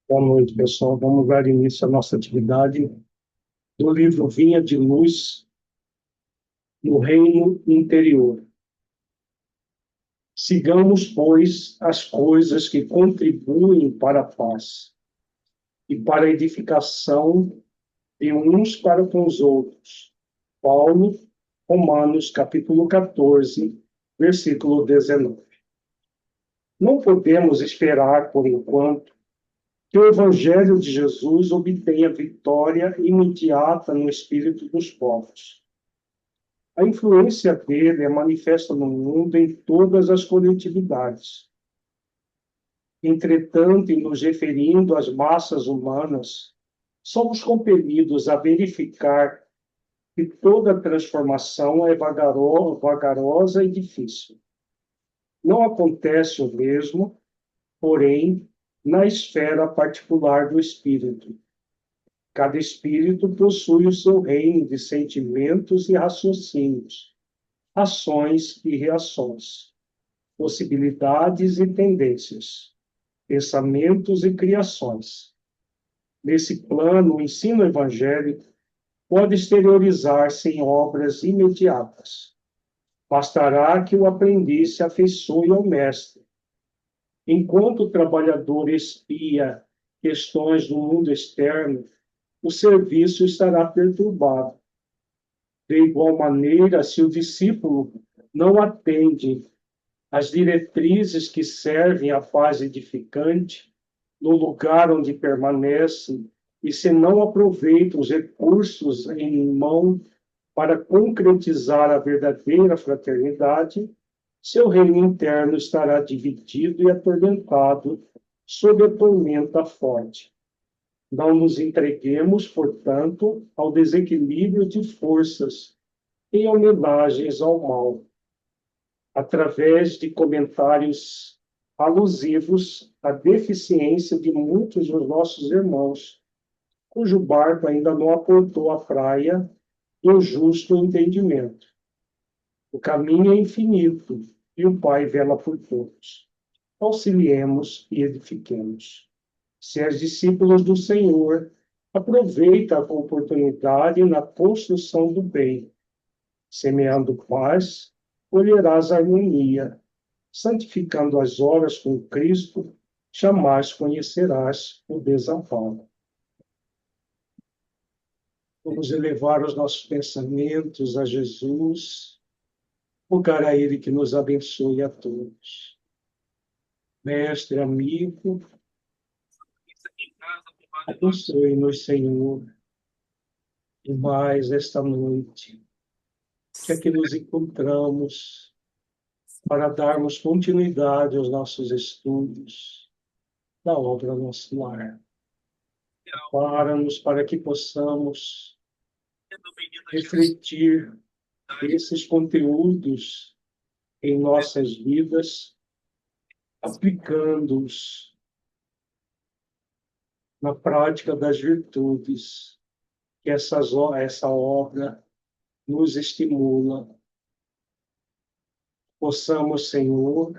Boa noite, pessoal. Vamos dar início à nossa atividade do livro Vinha de Luz no Reino Interior. Sigamos, pois, as coisas que contribuem para a paz e para a edificação de uns para com os outros. Paulo, Romanos, capítulo 14, versículo 19. Não podemos esperar, por enquanto, que o Evangelho de Jesus obtenha vitória imediata no espírito dos povos. A influência dele é manifesta no mundo em todas as coletividades. Entretanto, em nos referindo às massas humanas, somos compelidos a verificar que toda transformação é vagarosa e difícil. Não acontece o mesmo, porém, na esfera particular do espírito. Cada espírito possui o seu reino de sentimentos e raciocínios, ações e reações, possibilidades e tendências, pensamentos e criações. Nesse plano, o ensino evangélico pode exteriorizar-se em obras imediatas. Bastará que o aprendiz se afeiçoe ao mestre. Enquanto o trabalhador espia questões do mundo externo, o serviço estará perturbado. De igual maneira, se o discípulo não atende às diretrizes que servem à paz edificante, no lugar onde permanece, e se não aproveita os recursos em mão para concretizar a verdadeira fraternidade, seu reino interno estará dividido e atormentado sob a tormenta forte. Não nos entreguemos, portanto, ao desequilíbrio de forças em homenagens ao mal, através de comentários alusivos à deficiência de muitos dos nossos irmãos, cujo barco ainda não aportou à praia do justo entendimento. O caminho é infinito e o Pai vela por todos. Auxiliemos e edifiquemos. Se és discípulos do Senhor, aproveita a oportunidade na construção do bem. Semeando paz, colherás harmonia. Santificando as horas com Cristo, jamais conhecerás o desamparo. Vamos elevar os nossos pensamentos a Jesus, rogar a Ele que nos abençoe a todos. Mestre, amigo, abençoe-nos, Senhor, e mais esta noite, que aqui nos encontramos para darmos continuidade aos nossos estudos da obra Nosso Lar. Para que possamos refletir esses conteúdos em nossas vidas, aplicando-os na prática das virtudes que essa obra nos estimula. Possamos, Senhor,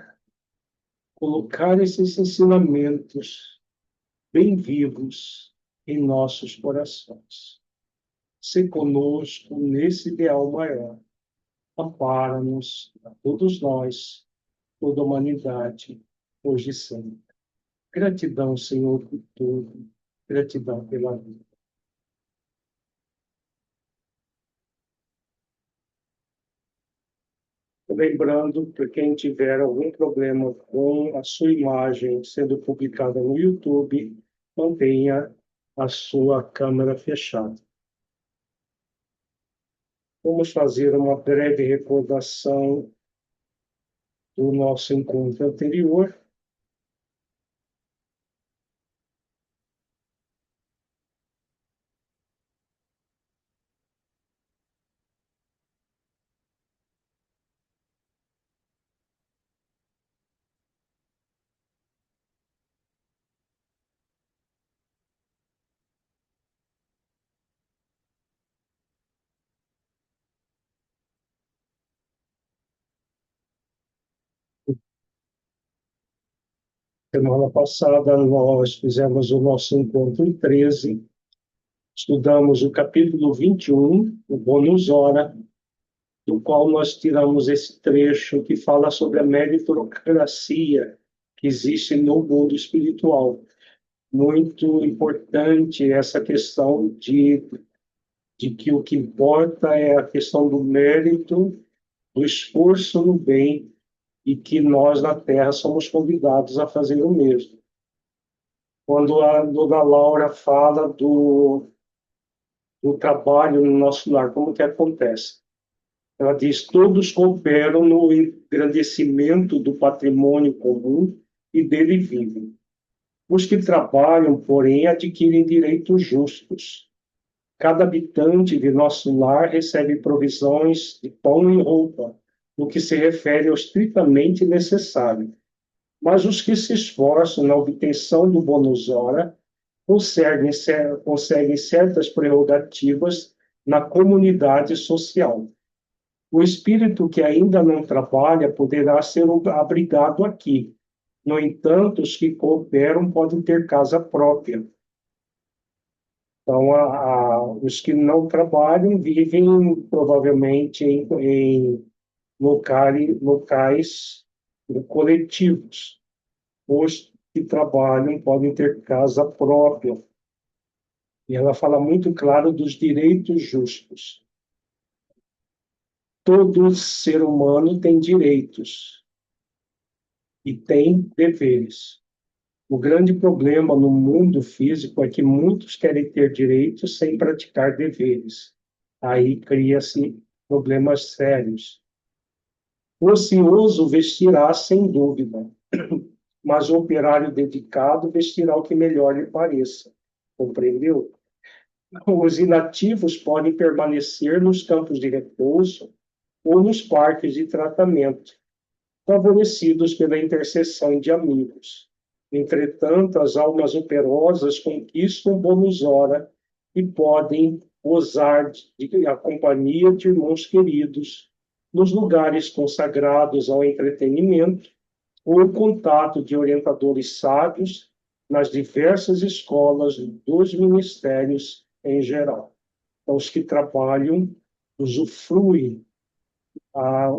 colocar esses ensinamentos bem vivos em nossos corações. Se conosco nesse ideal maior. Ampara-nos a todos nós, toda a humanidade, hoje e sempre. Gratidão, Senhor, por tudo. Gratidão pela vida. Lembrando que quem tiver algum problema com a sua imagem sendo publicada no YouTube, mantenha a sua câmera fechada. Vamos fazer uma breve recordação do nosso encontro anterior. Semana passada nós fizemos o nosso encontro 13, estudamos o capítulo 21, o bônus hora, do qual nós tiramos esse trecho que fala sobre a meritocracia que existe no mundo espiritual. Muito importante essa questão de que o que importa é a questão do mérito, do esforço no bem, e que nós na Terra somos convidados a fazer o mesmo. Quando a dona Laura fala do trabalho no nosso lar, como que acontece? Ela diz: todos cooperam no engrandecimento do patrimônio comum e dele vivem. Os que trabalham, porém, adquirem direitos justos. Cada habitante de nosso lar recebe provisões de pão e roupa, no que se refere ao estritamente necessário. Mas os que se esforçam na obtenção do bônus hora conseguem certas prerrogativas na comunidade social. O espírito que ainda não trabalha poderá ser abrigado aqui. No entanto, os que cooperam podem ter casa própria. Então, os que não trabalham vivem provavelmente em locais coletivos. Os que trabalham podem ter casa própria. E ela fala muito claro dos direitos justos. Todo ser humano tem direitos e tem deveres. O grande problema no mundo físico é que muitos querem ter direitos sem praticar deveres. Aí cria-se problemas sérios. O ocioso vestirá sem dúvida, mas o operário dedicado vestirá o que melhor lhe pareça. Compreendeu? Os inativos podem permanecer nos campos de repouso ou nos parques de tratamento, favorecidos pela intercessão de amigos. Entretanto, as almas operosas conquistam o bônus hora e podem gozar a companhia de irmãos queridos nos lugares consagrados ao entretenimento ou o contato de orientadores sábios nas diversas escolas dos ministérios em geral. Então, os que trabalham usufruem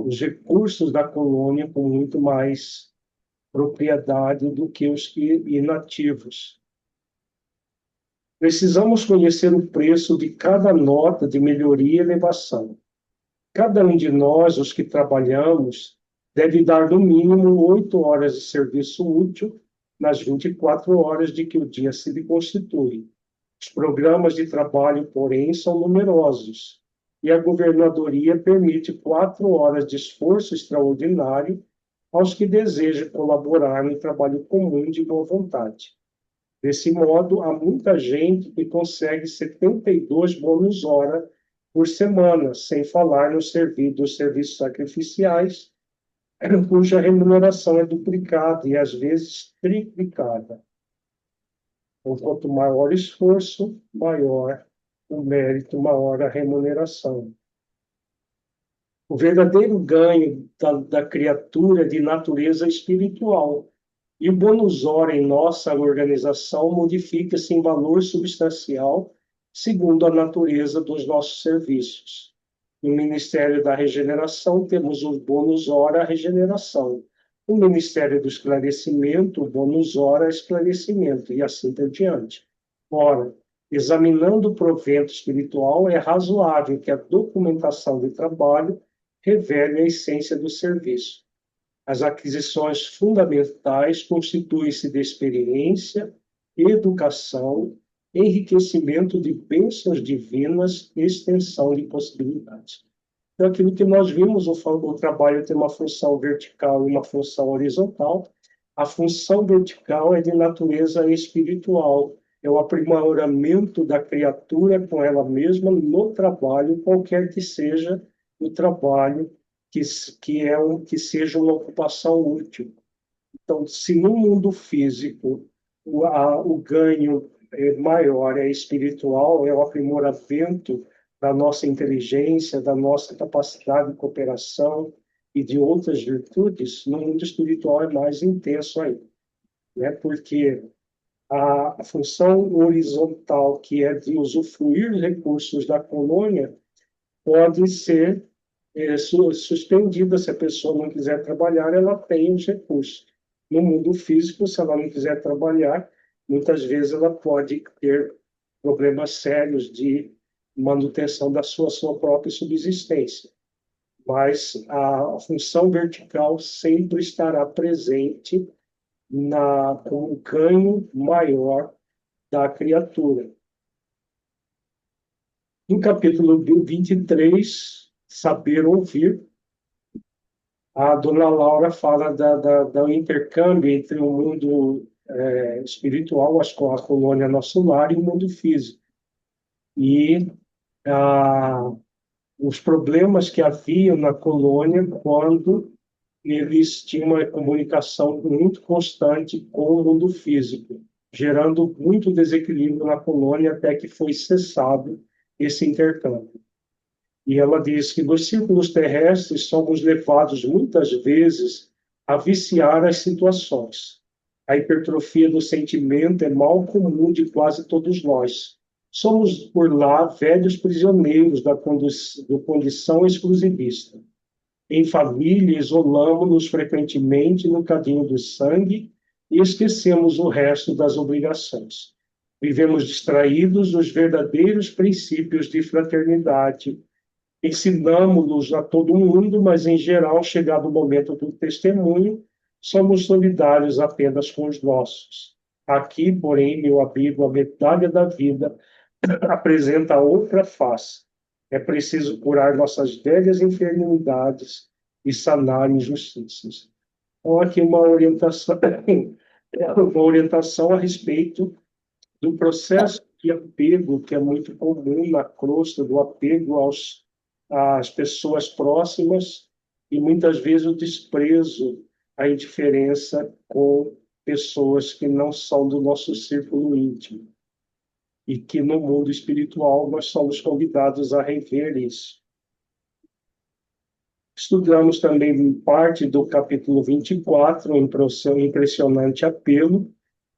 os recursos da colônia com muito mais propriedade do que os que inativos. Precisamos conhecer o preço de cada nota de melhoria e elevação. Cada um de nós, os que trabalhamos, deve dar no mínimo 8 horas de serviço útil nas 24 horas de que o dia se constitui. Os programas de trabalho, porém, são numerosos, e a governadoria permite 4 horas de esforço extraordinário aos que desejam colaborar no trabalho comum de boa vontade. Desse modo, há muita gente que consegue 72 bônus hora por semana, sem falar nos serviços sacrificiais, cuja remuneração é duplicada e, às vezes, triplicada. Então, quanto maior o esforço, maior o mérito, maior a remuneração. O verdadeiro ganho da criatura é de natureza espiritual. E o bônus hora em nossa organização modifica-se em valor substancial segundo a natureza dos nossos serviços. No Ministério da Regeneração, temos o bônus hora regeneração. No Ministério do Esclarecimento, o bônus hora esclarecimento, e assim por diante. Ora, examinando o provento espiritual, é razoável que a documentação de trabalho revele a essência do serviço. As aquisições fundamentais constituem-se de experiência, educação, enriquecimento de bênçãos divinas e extensão de possibilidades. Então, aquilo que nós vimos, o trabalho tem uma função vertical e uma função horizontal. A função vertical é de natureza espiritual, é o aprimoramento da criatura com ela mesma no trabalho, qualquer que seja o trabalho que seja uma ocupação útil. Então, se no mundo físico o ganho maior é espiritual, é o aprimoramento da nossa inteligência, da nossa capacidade de cooperação e de outras virtudes, no mundo espiritual é mais intenso ainda. né? Porque a função horizontal, que é de usufruir os recursos da colônia, pode ser suspendida. Se a pessoa não quiser trabalhar, ela tem os recursos. No mundo físico, se ela não quiser trabalhar, muitas vezes ela pode ter problemas sérios de manutenção da sua própria subsistência. Mas a função vertical sempre estará presente com um ganho maior da criatura. No capítulo 23, Saber Ouvir, a dona Laura fala do intercâmbio entre o mundo espiritual, a colônia Nosso Lar, e o mundo físico. E os problemas que haviam na colônia quando eles tinham uma comunicação muito constante com o mundo físico, gerando muito desequilíbrio na colônia até que foi cessado esse intercâmbio. E ela diz que nos círculos terrestres somos levados muitas vezes a viciar as situações. A hipertrofia do sentimento é mal comum de quase todos nós. Somos, por lá, velhos prisioneiros da condição exclusivista. Em família, isolamos-nos frequentemente no cadinho do sangue e esquecemos o resto das obrigações. Vivemos distraídos dos verdadeiros princípios de fraternidade. Ensinamos-los a todo mundo, mas, em geral, chegado o momento do testemunho, somos solidários apenas com os nossos. Aqui, porém, meu amigo, a medalha da vida apresenta outra face. É preciso curar nossas velhas enfermidades e sanar injustiças. Então, aqui uma orientação a respeito do processo de apego, que é muito comum na crosta, do apego às pessoas próximas e, muitas vezes, o desprezo, a indiferença com pessoas que não são do nosso círculo íntimo. E que no mundo espiritual nós somos convidados a rever isso. Estudamos também parte do capítulo 24, o impressionante apelo,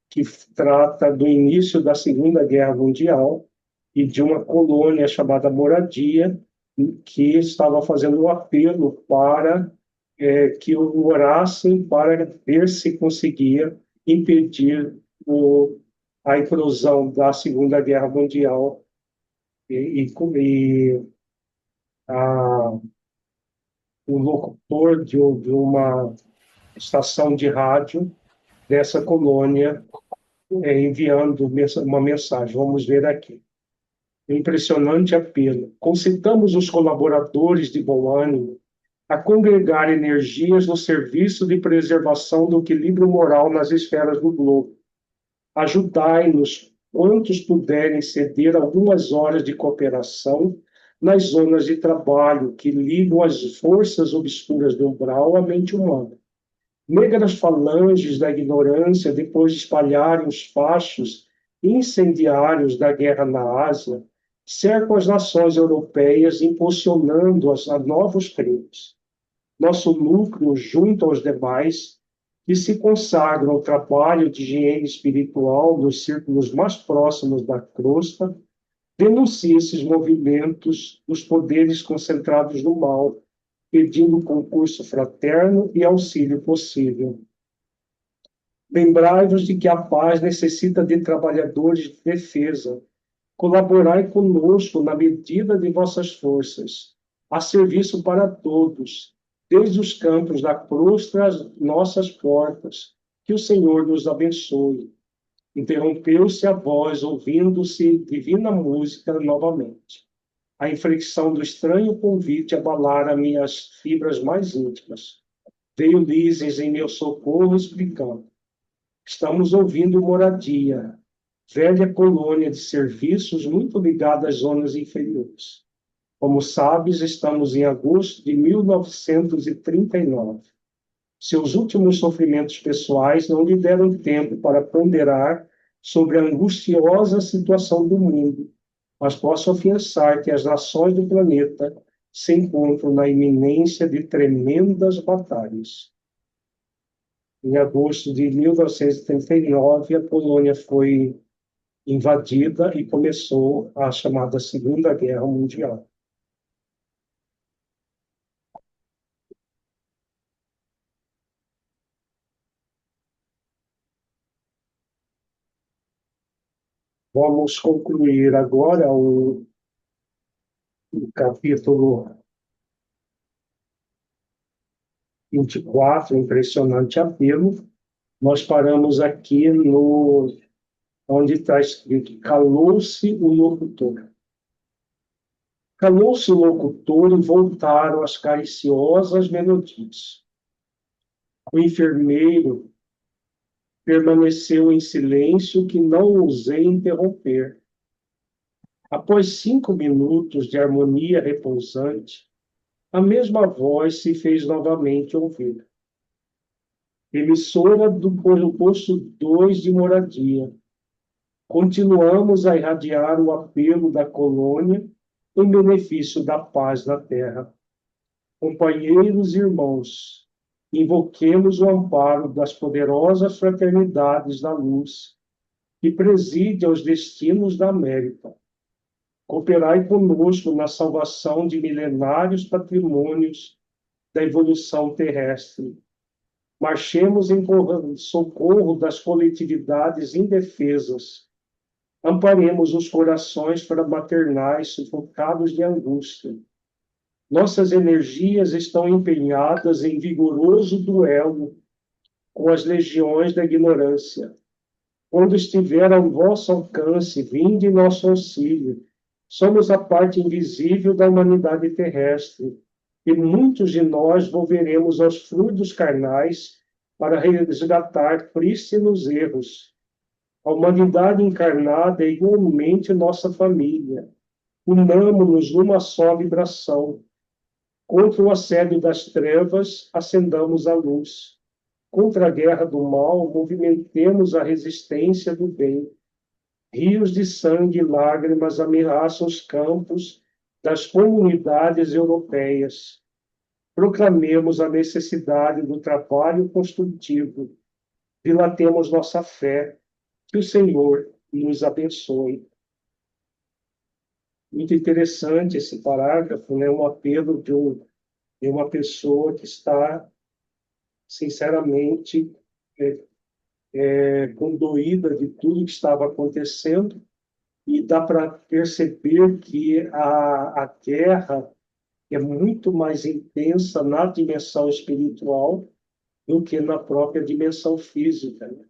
que trata do início da Segunda Guerra Mundial e de uma colônia chamada Moradia, que estava fazendo um apelo para que orassem para ver se conseguia impedir a eclosão da Segunda Guerra Mundial e o locutor de uma estação de rádio dessa colônia enviando uma mensagem. Vamos ver aqui. Impressionante apelo. Concitamos os colaboradores de bom ânimo a congregar energias no serviço de preservação do equilíbrio moral nas esferas do globo. Ajudai-nos, quantos puderem ceder algumas horas de cooperação nas zonas de trabalho que ligam as forças obscuras do umbral à mente humana. Negras falanges da ignorância, depois de espalharem os fachos incendiários da guerra na Ásia, cercam as nações europeias, impulsionando-as a novos crimes. Nosso núcleo, junto aos demais, que se consagram ao trabalho de higiene espiritual nos círculos mais próximos da crosta, denuncia esses movimentos dos poderes concentrados no mal, pedindo concurso fraterno e auxílio possível. Lembrai-vos de que a paz necessita de trabalhadores de defesa. Colaborai conosco na medida de vossas forças, a serviço para todos, desde os campos da crosta às nossas portas. Que o Senhor nos abençoe. Interrompeu-se a voz, ouvindo-se divina música novamente. A inflexão do estranho convite abalara minhas fibras mais íntimas. Veio Lises em meu socorro, explicando. Estamos ouvindo Moradia, velha colônia de serviços muito ligada às zonas inferiores. Como sabes, estamos em agosto de 1939. Seus últimos sofrimentos pessoais não lhe deram tempo para ponderar sobre a angustiosa situação do mundo, mas posso afiançar que as nações do planeta se encontram na iminência de tremendas batalhas. Em agosto de 1939, a Polônia foi invadida e começou a chamada Segunda Guerra Mundial. Vamos concluir agora o capítulo 24, Impressionante Apelo. Nós paramos aqui no onde está escrito: calou-se o locutor. Calou-se o locutor e voltaram as cariciosas melodias. O enfermeiro permaneceu em silêncio, que não ousei interromper. Após 5 minutos de harmonia repousante, a mesma voz se fez novamente ouvir. Emissora do posto 2 de moradia. Continuamos a irradiar o apelo da colônia em benefício da paz na terra. Companheiros e irmãos, invoquemos o amparo das poderosas fraternidades da luz que preside aos destinos da América. Cooperai conosco na salvação de milenários patrimônios da evolução terrestre. Marchemos em socorro das coletividades indefesas. Amparemos os corações fraternais sufocados de angústia. Nossas energias estão empenhadas em vigoroso duelo com as legiões da ignorância. Quando estiver ao vosso alcance, vinde em nosso auxílio. Somos a parte invisível da humanidade terrestre, e muitos de nós volveremos aos fluidos carnais para resgatar prístinos erros. A humanidade encarnada é igualmente nossa família. Unamo-nos numa só vibração. Contra o assédio das trevas, acendamos a luz. Contra a guerra do mal, movimentemos a resistência do bem. Rios de sangue e lágrimas ameaçam os campos das comunidades europeias. Proclamemos a necessidade do trabalho construtivo. Dilatemos nossa fé. Que o Senhor nos abençoe. Muito interessante esse parágrafo, né? Um apelo de uma pessoa que está, sinceramente, condoída de tudo que estava acontecendo, e dá para perceber que a guerra é muito mais intensa na dimensão espiritual do que na própria dimensão física, né?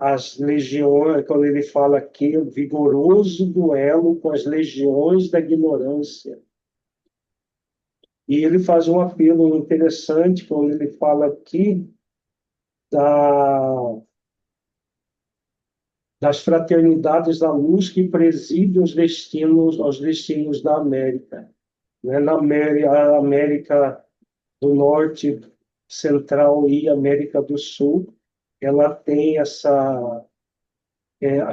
As legiões, quando ele fala aqui, o vigoroso duelo com as legiões da ignorância. E ele faz um apelo interessante quando ele fala aqui das fraternidades da luz que presidem aos destinos da América. Né? Na América, a América do Norte, Central e América do Sul, ela tem as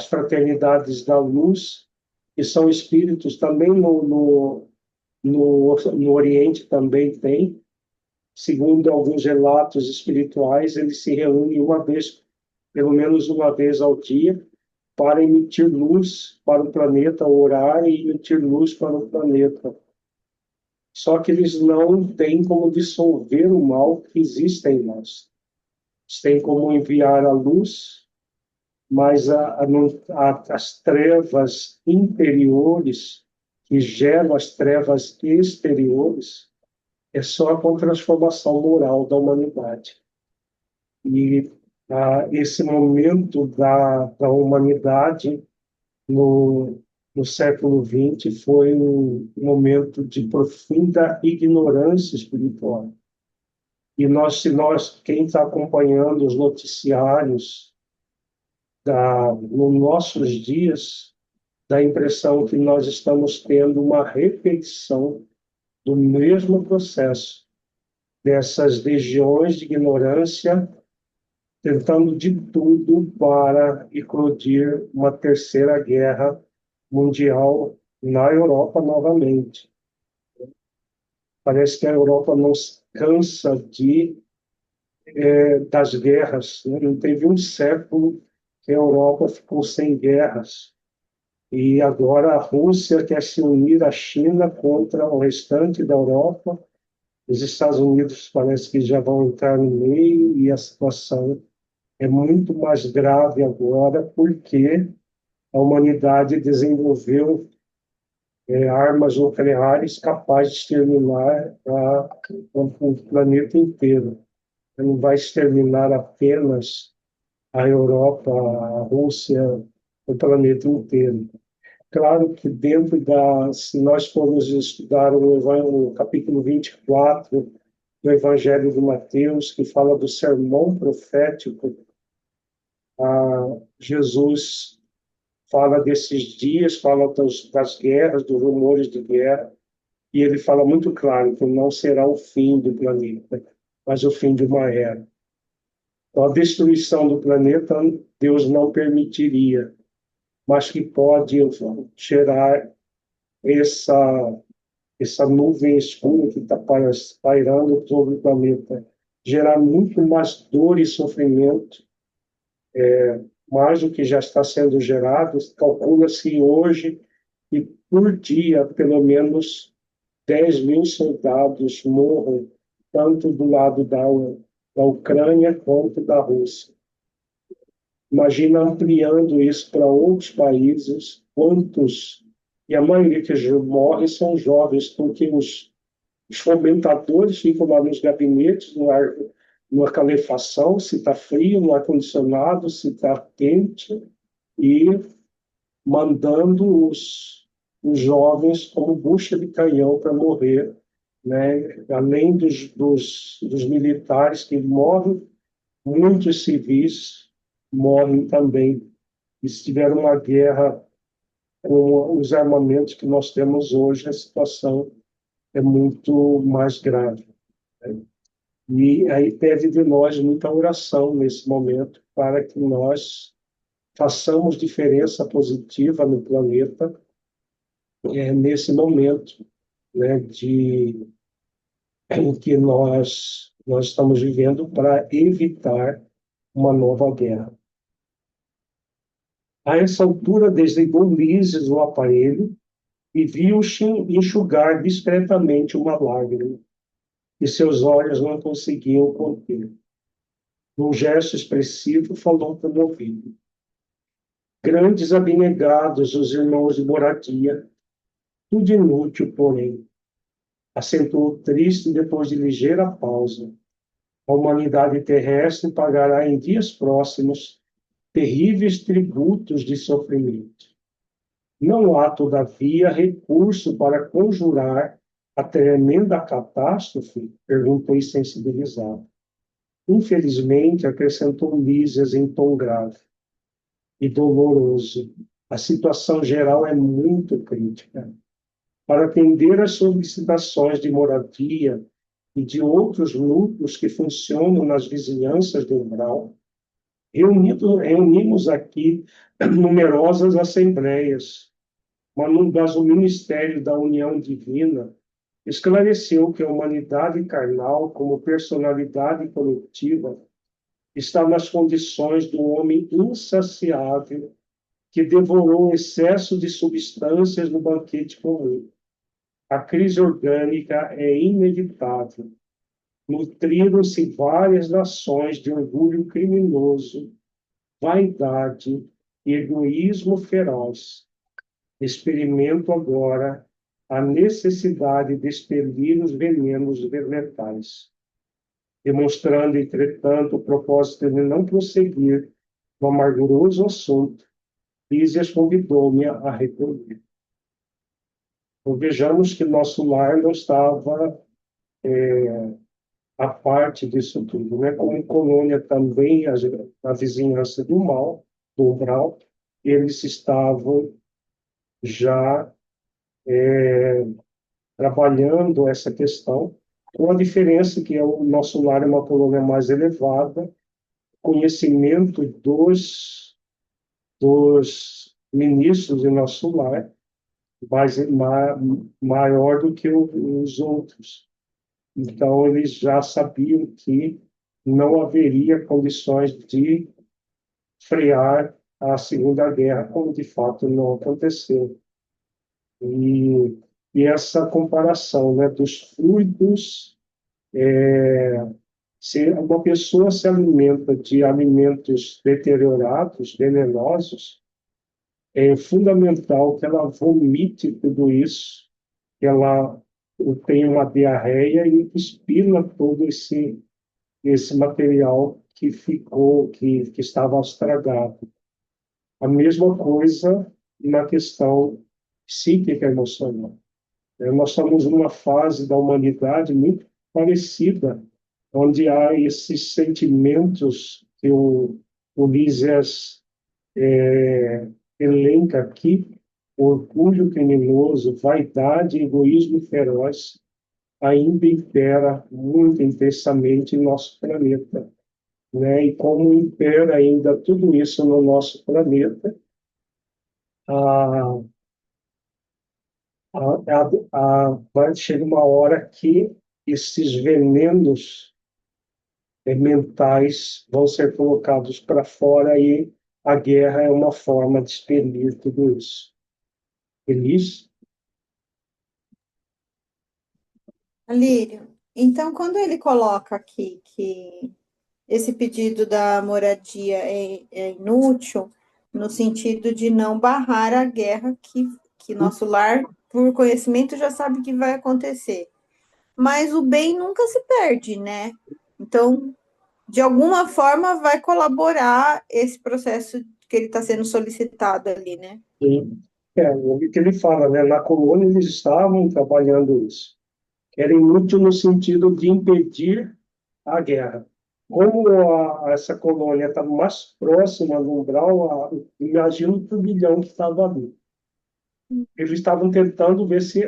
fraternidades da luz, que são espíritos também no Oriente também tem. Segundo alguns relatos espirituais, eles se reúnem pelo menos uma vez ao dia, para emitir luz para o planeta, orar e emitir luz para o planeta. Só que eles não têm como dissolver o mal que existe em nós. Eles têm como enviar a luz, mas as trevas interiores, que geram as trevas exteriores, é só com a transformação moral da humanidade. E esse momento da humanidade no século XX foi um momento de profunda ignorância espiritual. E quem está acompanhando os noticiários nos nossos dias, dá a impressão que nós estamos tendo uma repetição do mesmo processo, dessas legiões de ignorância tentando de tudo para eclodir uma terceira guerra mundial na Europa novamente. Parece que a Europa não se cansa de das guerras, né? Não teve um século que a Europa ficou sem guerras. E agora a Rússia quer se unir à China contra o restante da Europa. Os Estados Unidos parece que já vão entrar no meio e a situação é muito mais grave agora porque a humanidade desenvolveu armas nucleares capazes de exterminar o planeta inteiro. Não vai exterminar apenas a Europa, a Rússia, o planeta inteiro. Claro que dentro se nós formos estudar o capítulo 24 do Evangelho de Mateus, que fala do sermão profético, Jesus fala desses dias, fala das guerras, dos rumores de guerra, e ele fala muito claro que não será o fim do planeta, mas o fim de uma era. Então, a destruição do planeta, Deus não permitiria, mas que pode gerar essa, essa nuvem escura que está pairando sobre o planeta, gerar muito mais dor e sofrimento, mais do que já está sendo gerado. Calcula-se hoje que por dia, pelo menos 10.000 soldados morram, tanto do lado da Ucrânia quanto da Rússia. Imagina ampliando isso para outros países, quantos, e a maioria que morre são jovens, porque os fomentadores ficam lá nos gabinetes, numa calefação, se está frio, no ar-condicionado, se está quente, e mandando os jovens como bucha de canhão para morrer, né? Além dos militares que morrem, muitos civis morrem também. E se tiver uma guerra com os armamentos que nós temos hoje, a situação é muito mais grave, né? E aí pede de nós muita oração nesse momento para que nós façamos diferença positiva no planeta, nesse momento, né, em que nós estamos vivendo para evitar uma nova guerra. A essa altura, desligou Mises o aparelho e viu enxugar discretamente uma lágrima que seus olhos não conseguiam conter. Num gesto expressivo, falou para o ouvido. Grandes abnegados os irmãos de moradia, tudo inútil, porém, acentuou triste depois de ligeira pausa. A humanidade terrestre pagará em dias próximos terríveis tributos de sofrimento. Não há, todavia, recurso para conjurar a tremenda catástrofe? Perguntei sensibilizado. Infelizmente, acrescentou Lísias em tom grave e doloroso, a situação geral é muito crítica. Para atender às solicitações de moradia e de outros núcleos que funcionam nas vizinhanças do umbral, reunimos aqui numerosas assembleias, mas o Ministério da União Divina esclareceu que a humanidade carnal, como personalidade coletiva, está nas condições do homem insaciável que devorou o excesso de substâncias no banquete comum. A crise orgânica é inevitável. Nutriram-se várias nações de orgulho criminoso, vaidade e egoísmo feroz. Experimento agora a necessidade de expelir os venenos letais, demonstrando, entretanto, o propósito de não prosseguir no amarguroso assunto. Lísias convidou-me a recolher. Então, vejamos que nosso lar não estava à parte disso tudo, né? Como colônia também, a vizinhança do mal, do umbral, eles estavam já trabalhando essa questão, com a diferença que o nosso lar é uma colônia mais elevada, conhecimento dos ministros de nosso lar maior do que os outros. Então, eles já sabiam que não haveria condições de frear a Segunda Guerra, como de fato não aconteceu. E, e essa comparação, né, dos fluidos, se uma pessoa se alimenta de alimentos deteriorados, venenosos, é fundamental que ela vomite tudo isso, que ela tenha uma diarreia e expila todo esse material que ficou, que estava estragado. A mesma coisa na questão psíquica e emocional. Nós estamos numa fase da humanidade muito parecida, onde há esses sentimentos que o Mises elenca aqui: orgulho criminoso, vaidade, egoísmo feroz, ainda impera muito intensamente em nosso planeta, né? E como impera ainda tudo isso no nosso planeta, a, vai chegar uma hora que esses venenos mentais vão ser colocados para fora e a guerra é uma forma de expelir tudo isso. Feliz? Lírio, então quando ele coloca aqui que esse pedido da moradia é inútil, no sentido de não barrar a guerra que nosso lar, por conhecimento, já sabe que vai acontecer. Mas o bem nunca se perde, né? Então, de alguma forma, vai colaborar esse processo que ele está sendo solicitado ali, né? Sim. O que ele fala, né? Na colônia eles estavam trabalhando isso. Era inútil no sentido de impedir a guerra. Como essa colônia estava mais próxima do umbral, imagina o turbilhão que estava ali. Eles estavam tentando ver se,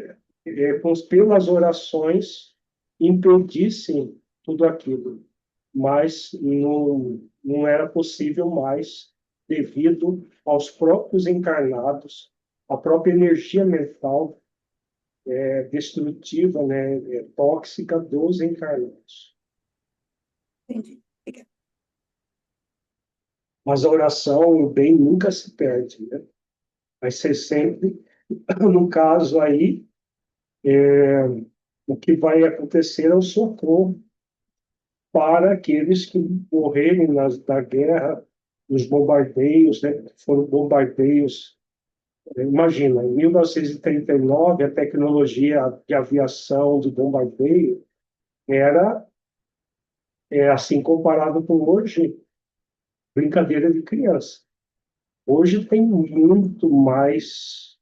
pelas orações, impedissem tudo aquilo, mas não era possível mais, devido aos próprios encarnados, a própria energia mental destrutiva, né, tóxica dos encarnados. Entendi. Obrigada. Mas a oração, o bem nunca se perde, né? Vai ser sempre, no caso aí, o que vai acontecer é o socorro para aqueles que morrerem na guerra, nos bombardeios, né? Foram bombardeios. Imagina, em 1939, a tecnologia de aviação de bombardeio era, assim, comparado com hoje, brincadeira de criança. Hoje tem muito mais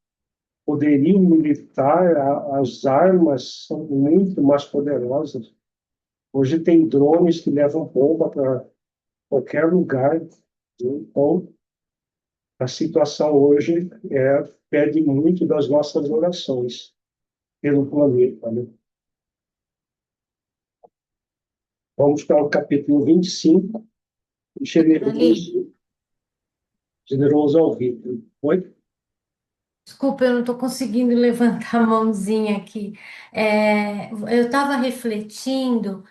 poderio militar, as armas são muito mais poderosas. Hoje tem drones que levam bomba para qualquer lugar, né? Então, a situação hoje pede muito das nossas orações pelo planeta, né? Vamos para o capítulo 25, Doutora Lírio, generoso, generoso ao vivo. Oi? Desculpa, eu não estou conseguindo levantar a mãozinha aqui. Eu estava refletindo,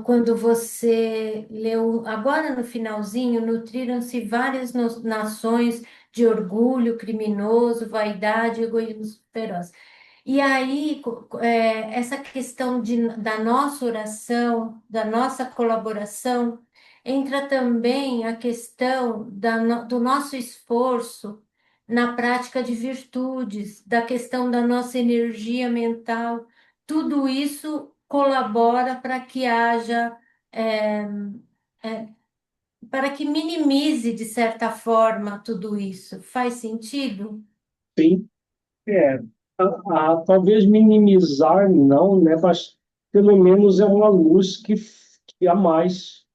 quando você leu, agora no finalzinho, nutriram-se várias nações de orgulho criminoso, vaidade, egoísmo feroz. E aí, essa questão da nossa oração, da nossa colaboração, entra também a questão do nosso esforço na prática de virtudes, da questão da nossa energia mental. Tudo isso colabora para que haja, é, é, para que minimize, de certa forma, tudo isso. Faz sentido? Sim, é. Talvez minimizar, não, né? Mas pelo menos é uma luz que há mais,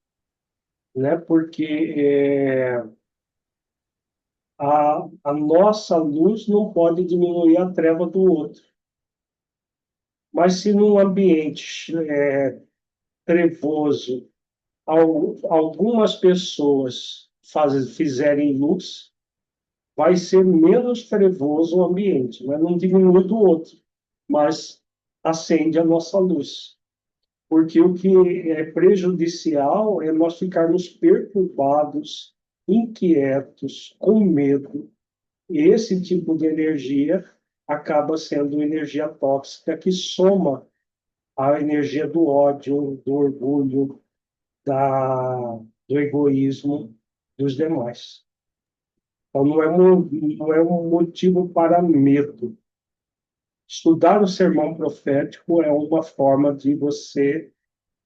né? Porque a nossa luz não pode diminuir a treva do outro. Mas se num ambiente trevoso, algumas pessoas fizerem luz, vai ser menos trevoso o ambiente, mas não diminui do outro, mas acende a nossa luz. Porque o que é prejudicial é nós ficarmos perturbados, inquietos, com medo. E esse tipo de energia acaba sendo energia tóxica que soma a energia do ódio, do orgulho, do egoísmo dos demais. Então, não é um motivo para medo. Estudar o sermão profético é uma forma de você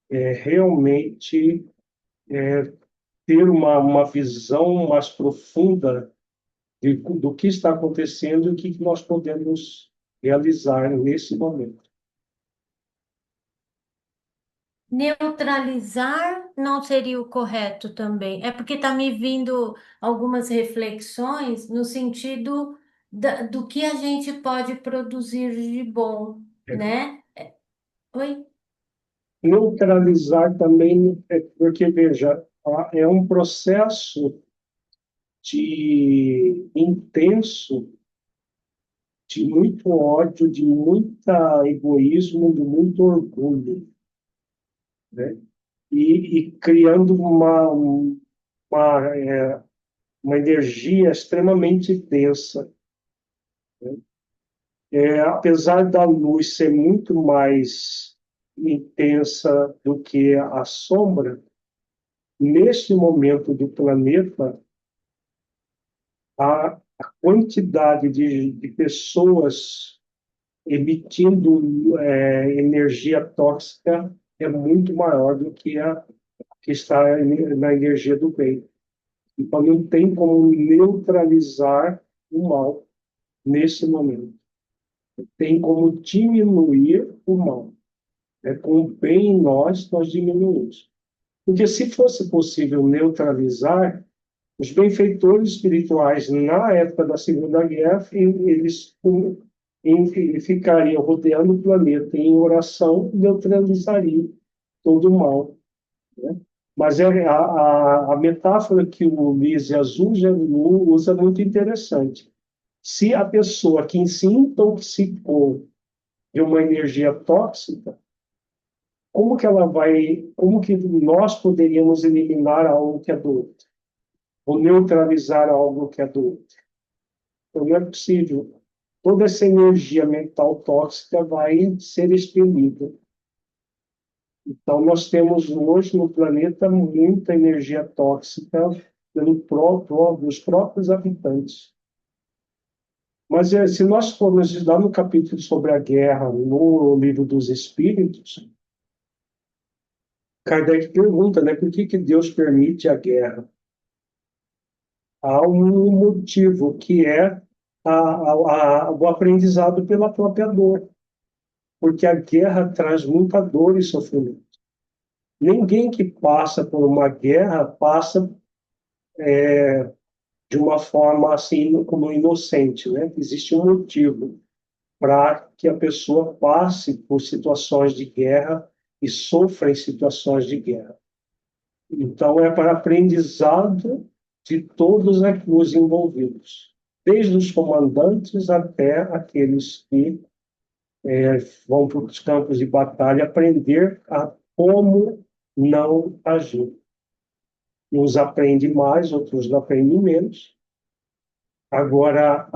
realmente ter uma visão mais profunda do que está acontecendo e o que nós podemos realizar nesse momento. Neutralizar não seria o correto também. É porque está me vindo algumas reflexões no sentido do que a gente pode produzir de bom, né? Oi? Neutralizar também, porque, veja, é um processo de intenso, de muito ódio, de muito egoísmo, de muito orgulho, né? E criando uma energia extremamente densa. Apesar da luz ser muito mais intensa do que a sombra, neste momento do planeta, a quantidade de pessoas emitindo energia tóxica é muito maior do que a que está na energia do bem. Então, não tem como neutralizar o mal nesse momento. Tem como diminuir o mal. Com o bem em nós diminuímos. Porque se fosse possível neutralizar, os benfeitores espirituais, na época da Segunda Guerra, eles ficariam rodeando o planeta em oração e neutralizariam todo o mal. Né? Mas a metáfora que o Luiz Azul usa é muito interessante. Se a pessoa que se intoxicou de uma energia tóxica, como que nós poderíamos eliminar algo que é do outro? Ou neutralizar algo que é do outro? Então, não é possível. Toda essa energia mental tóxica vai ser expelida. Então, nós temos hoje no planeta muita energia tóxica dos próprios habitantes. Mas se nós formos estudar no capítulo sobre a guerra, no Livro dos Espíritos, Kardec pergunta, né, por que Deus permite a guerra? Há um motivo, que é o aprendizado pela própria dor. Porque a guerra traz muita dor e sofrimento. Ninguém que passa por uma guerra passa de uma forma assim como inocente, né? Existe um motivo para que a pessoa passe por situações de guerra e sofra em situações de guerra. Então, é para aprendizado de todos os envolvidos, desde os comandantes até aqueles que vão para os campos de batalha aprender a como não agir. Uns aprendem mais, outros não aprendem menos. Agora,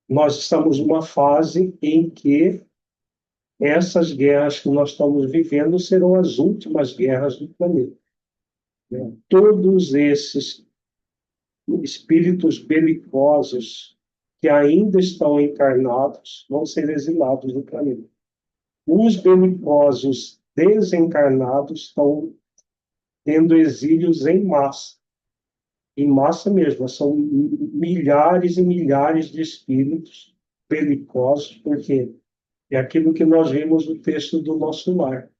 nós estamos numa fase em que essas guerras que nós estamos vivendo serão as últimas guerras do planeta. Né? Todos esses espíritos belicosos que ainda estão encarnados vão ser exilados do planeta. Os belicosos desencarnados estão tendo exílios em massa mesmo. São milhares e milhares de espíritos belicosos, porque é aquilo que nós vimos no texto do Nosso Lar.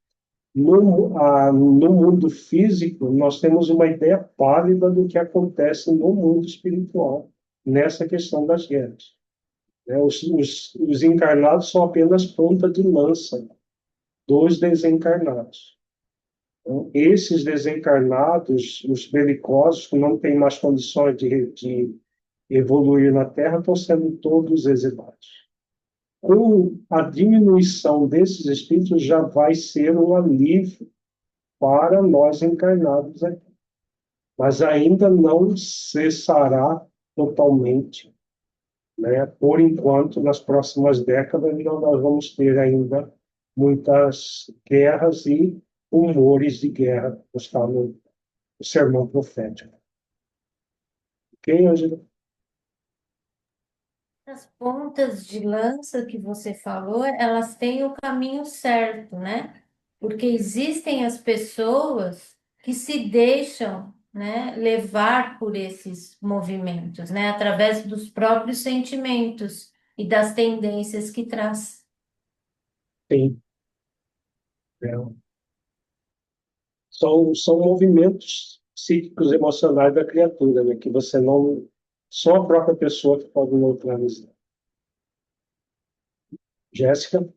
No mundo físico, nós temos uma ideia pálida do que acontece no mundo espiritual, nessa questão das guerras. Os encarnados são apenas ponta de lança dos desencarnados. Então, esses desencarnados, os belicosos, que não têm mais condições de evoluir na Terra, estão sendo todos exilados. com a diminuição desses espíritos já vai ser um alívio para nós encarnados aqui. Mas ainda não cessará totalmente, né? Por enquanto, nas próximas décadas, nós vamos ter ainda muitas guerras e humores de guerra, como está no sermão profético. Ok, Ângela? As pontas de lança que você falou, elas têm o caminho certo, né? Porque existem as pessoas que se deixam, né, levar por esses movimentos, né, através dos próprios sentimentos e das tendências que traz. Sim. É. São movimentos psíquicos emocionais da criatura, né? Que você não... Só a própria pessoa que pode neutralizar. Jéssica?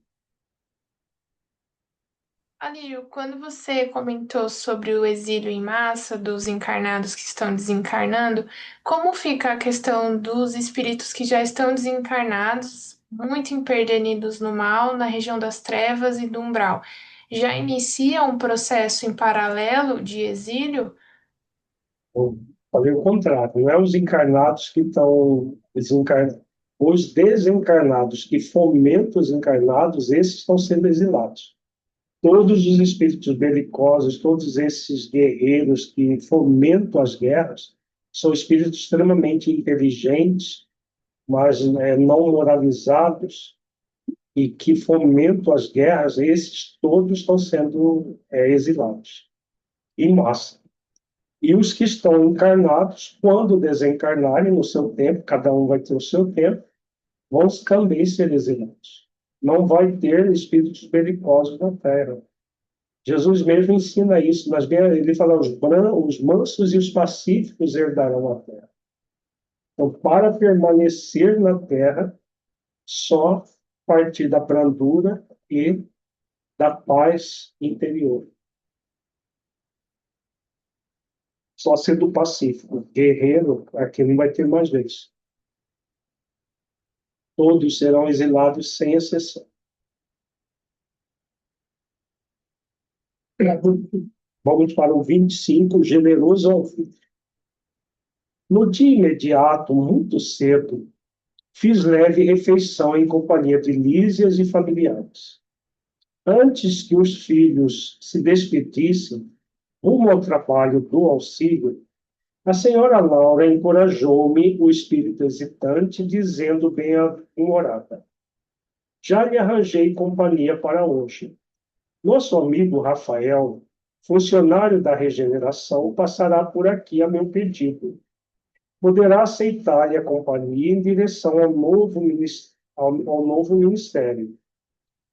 Alírio, quando você comentou sobre o exílio em massa dos encarnados que estão desencarnando, como fica a questão dos espíritos que já estão desencarnados, muito empedernidos no mal, na região das trevas e do umbral? Já inicia um processo em paralelo de exílio? Eu falei o contrário, não é os encarnados que estão desencarnados. Os desencarnados que fomentam os encarnados, esses estão sendo exilados. Todos os espíritos belicosos, todos esses guerreiros que fomentam as guerras, são espíritos extremamente inteligentes, mas não moralizados, e que fomentam as guerras, esses todos estão sendo exilados, em massa. E os que estão encarnados, quando desencarnarem no seu tempo, cada um vai ter o seu tempo, vão também ser exilados. Não vai ter espíritos belicosos na Terra. Jesus mesmo ensina isso. Ele fala, os mansos e os pacíficos herdarão a Terra. Então, para permanecer na Terra, só partir da brandura e da paz interior. Só sendo pacífico. Guerreiro, aqui não vai ter mais vez. Todos serão exilados sem exceção. Vamos para o 25, generoso ao fim. No dia imediato, muito cedo, fiz leve refeição em companhia de Lísias e familiares. Antes que os filhos se despedissem, rumo ao trabalho do auxílio, a senhora Laura encorajou-me, o espírito hesitante, dizendo bem-humorada: já lhe arranjei companhia para hoje. Nosso amigo Rafael, funcionário da regeneração, passará por aqui a meu pedido. Poderá aceitar-lhe a companhia em direção ao novo ministério.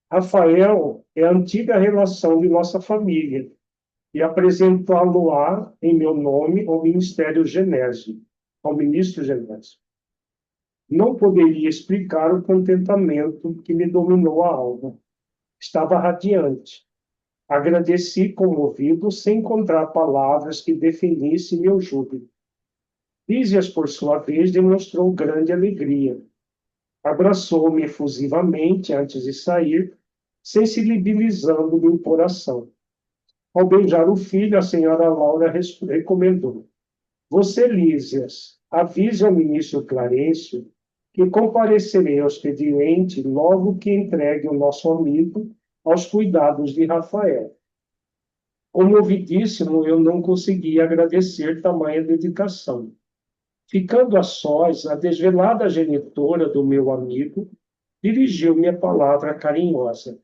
Rafael é a antiga relação de nossa família e apresentá-lo-á em meu nome ao Ministério Genésio, ao ministro Genésio. Não poderia explicar o contentamento que me dominou a alma. Estava radiante. Agradeci comovido, sem encontrar palavras que definissem meu júbilo. Lísias, por sua vez, demonstrou grande alegria. Abraçou-me efusivamente antes de sair, sensibilizando-me o coração. Ao beijar o filho, a senhora Laura recomendou: você, Lísias, avise ao ministro Clarencio que comparecerei ao expediente logo que entregue o nosso amigo aos cuidados de Rafael. Comovidíssimo, eu não consegui agradecer tamanha dedicação. Ficando a sós, a desvelada genitora do meu amigo dirigiu-me a palavra carinhosa.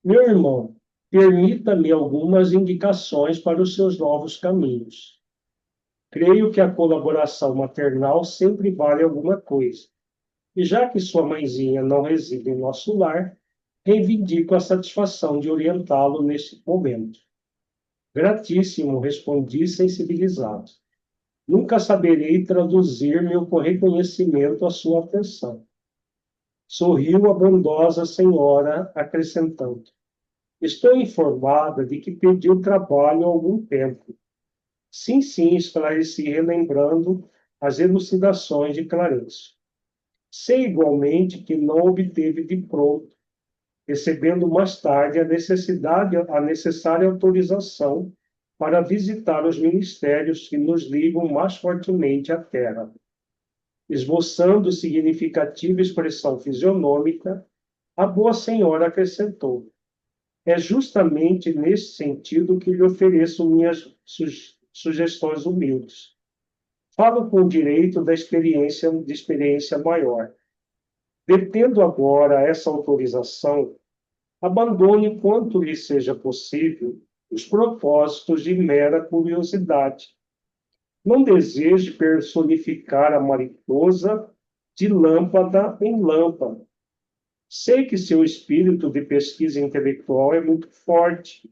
Meu irmão, permita-me algumas indicações para os seus novos caminhos. Creio que a colaboração maternal sempre vale alguma coisa. E já que sua mãezinha não reside em nosso lar, reivindico a satisfação de orientá-lo neste momento. Gratíssimo, respondi sensibilizado. Nunca saberei traduzir meu reconhecimento à sua atenção. Sorriu a bondosa senhora, acrescentando: estou informada de que pediu trabalho há algum tempo. Sim, esclareci, relembrando as elucidações de Clarencio. Sei igualmente que não obteve de pronto, recebendo mais tarde a necessária autorização para visitar os ministérios que nos ligam mais fortemente à Terra. Esboçando significativa expressão fisionômica, a boa senhora acrescentou: é justamente nesse sentido que lhe ofereço minhas sugestões humildes. Falo com direito de experiência maior. Detendo agora essa autorização, abandone quanto lhe seja possível os propósitos de mera curiosidade. Não deseje personificar a mariposa de lâmpada em lâmpada. Sei que seu espírito de pesquisa intelectual é muito forte,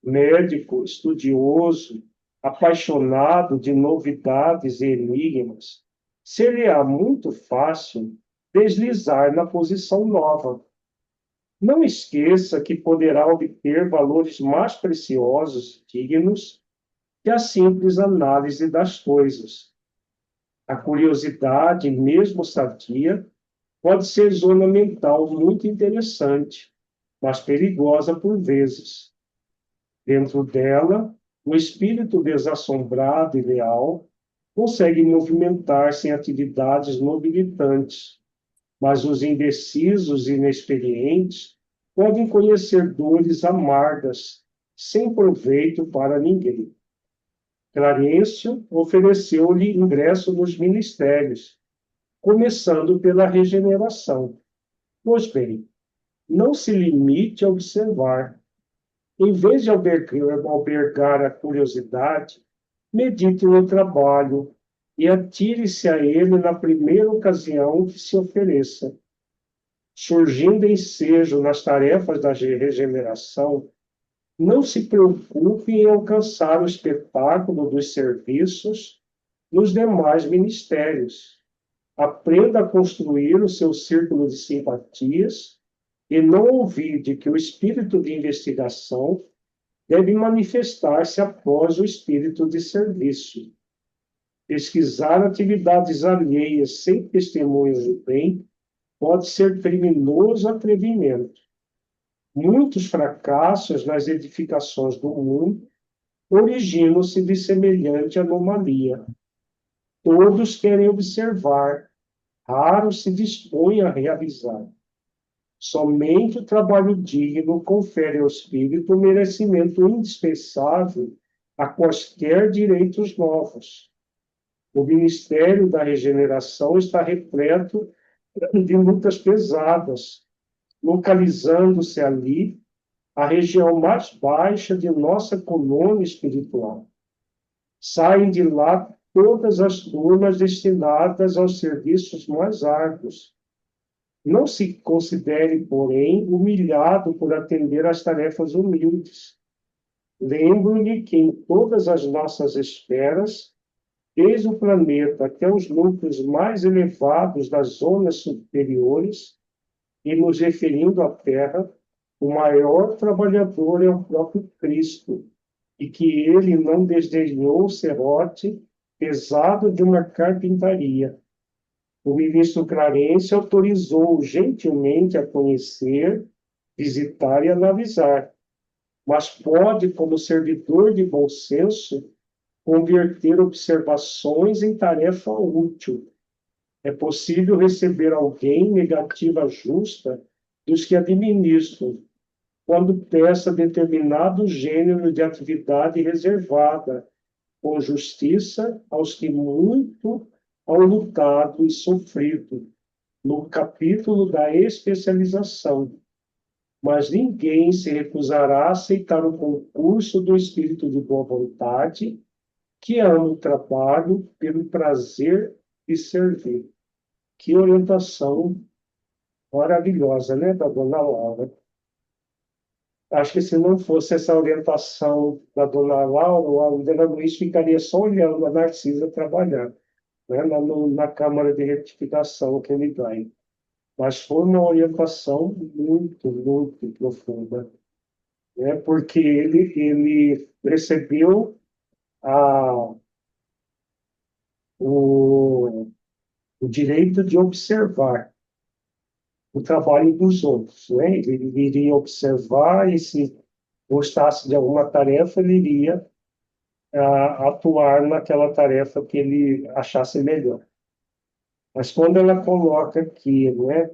médico, estudioso, apaixonado de novidades e enigmas. Seria muito fácil deslizar na posição nova. Não esqueça que poderá obter valores mais preciosos e dignos que a simples análise das coisas. A curiosidade, mesmo sadia, pode ser zona mental muito interessante, mas perigosa por vezes. Dentro dela, o espírito desassombrado e leal consegue movimentar-se em atividades mobilitantes, mas os indecisos e inexperientes podem conhecer dores amargas, sem proveito para ninguém. Clarencio ofereceu-lhe ingresso nos ministérios, começando pela regeneração. Pois bem, não se limite a observar. Em vez de albergar a curiosidade, medite no trabalho e atire-se a ele na primeira ocasião que se ofereça. Surgindo ensejo nas tarefas da regeneração, não se preocupe em alcançar o espetáculo dos serviços nos demais ministérios. Aprenda a construir o seu círculo de simpatias e não ouvide que o espírito de investigação deve manifestar-se após o espírito de serviço. Pesquisar atividades alheias sem testemunhos do bem pode ser criminoso atrevimento. Muitos fracassos nas edificações do mundo originam-se de semelhante anomalia. Todos querem observar, raros se dispõem a realizar. Somente o trabalho digno confere ao espírito o merecimento indispensável a quaisquer direitos novos. O ministério da regeneração está repleto de lutas pesadas, localizando-se ali a região mais baixa de nossa colônia espiritual. Saem de lá todas as turmas destinadas aos serviços mais árduos. Não se considere, porém, humilhado por atender às tarefas humildes. Lembro-lhe que em todas as nossas esferas, desde o planeta até os núcleos mais elevados das zonas superiores, e nos referindo à Terra, o maior trabalhador é o próprio Cristo, e que ele não desdenhou o serrote pesado de uma carpintaria. O ministro Clarencio autorizou gentilmente a conhecer, visitar e analisar, mas pode, como servidor de bom senso, converter observações em tarefa útil. É possível receber alguém negativa justa dos que administram, quando peça determinado gênero de atividade reservada, com justiça aos que muito hão lutado e sofrido, no capítulo da especialização. Mas ninguém se recusará a aceitar o concurso do espírito de boa vontade, que ama o trabalho pelo prazer de servir. Que orientação maravilhosa, né, da dona Laura? Acho que se não fosse essa orientação da dona Laura, o André Luiz ficaria só olhando a Narcisa trabalhar, né, na Câmara de Retificação que ele vai. Mas foi uma orientação muito, muito profunda, né, porque ele recebeu o o direito de observar o trabalho dos outros, né? Ele iria observar e se gostasse de alguma tarefa, ele iria atuar naquela tarefa que ele achasse melhor. Mas quando ela coloca aqui, né,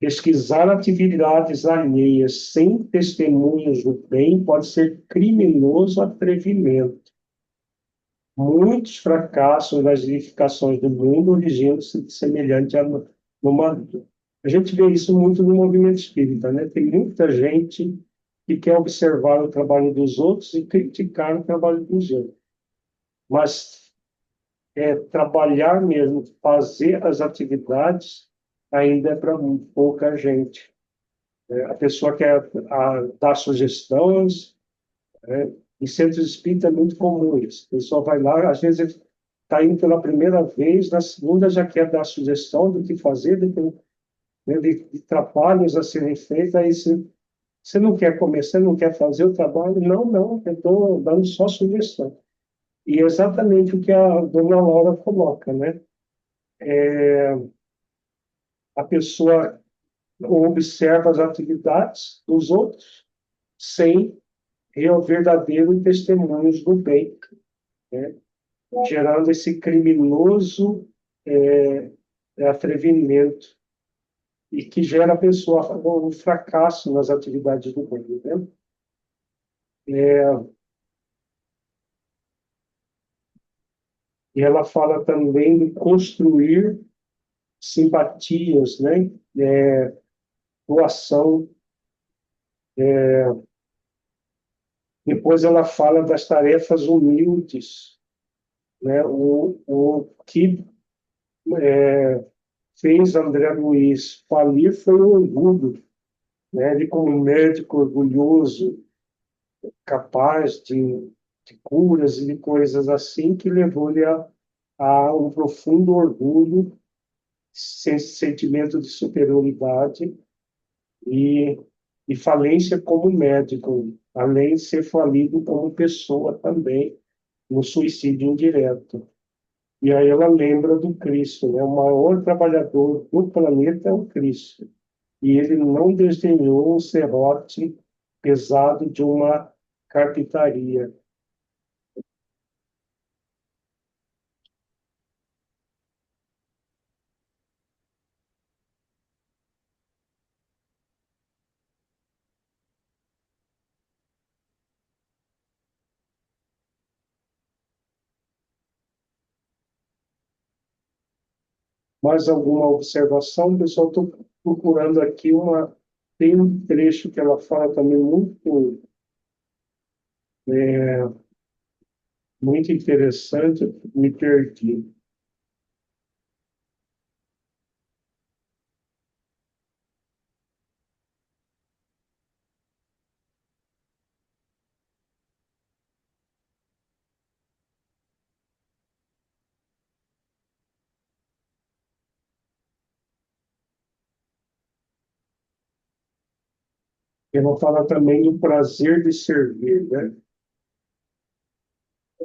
pesquisar atividades alheias sem testemunhos do bem pode ser criminoso atrevimento. Muitos fracassos nas edificações do mundo originam-se de semelhante anomalia. A gente vê isso muito no movimento espírita, né? Tem muita gente que quer observar o trabalho dos outros e criticar o trabalho dos outros. Mas trabalhar mesmo, fazer as atividades, ainda é para pouca gente. A pessoa quer dar sugestões, em centros espíritas é muito comum isso. A pessoa vai lá, às vezes está indo pela primeira vez, na segunda já quer dar sugestão do que fazer, de trabalhos a serem feitos, aí você não quer comer, você não quer fazer o trabalho? Não, não, eu estou dando só sugestão. E é exatamente o que a dona Laura coloca, né? A pessoa observa as atividades dos outros sem o verdadeiro testemunhos do bem, né? Gerando esse criminoso atrevimento e que gera a pessoa um fracasso nas atividades do bem, né? E ela fala também de construir simpatias, né? Doação. Depois ela fala das tarefas humildes, né? O que fez André Luiz falir foi o orgulho, né? Ele como médico orgulhoso, capaz de curas e de coisas assim, que levou ele a um profundo orgulho, sentimento de superioridade e, e falência como médico, além de ser falido como pessoa também, no suicídio indireto. E aí ela lembra do Cristo, né? O maior trabalhador do planeta é o Cristo. E ele não desdenhou um serrote pesado de uma carpintaria. Mais alguma observação, pessoal? Estou procurando aqui tem um trecho que ela fala também muito interessante, me perdi. Ela fala também do prazer de servir, né?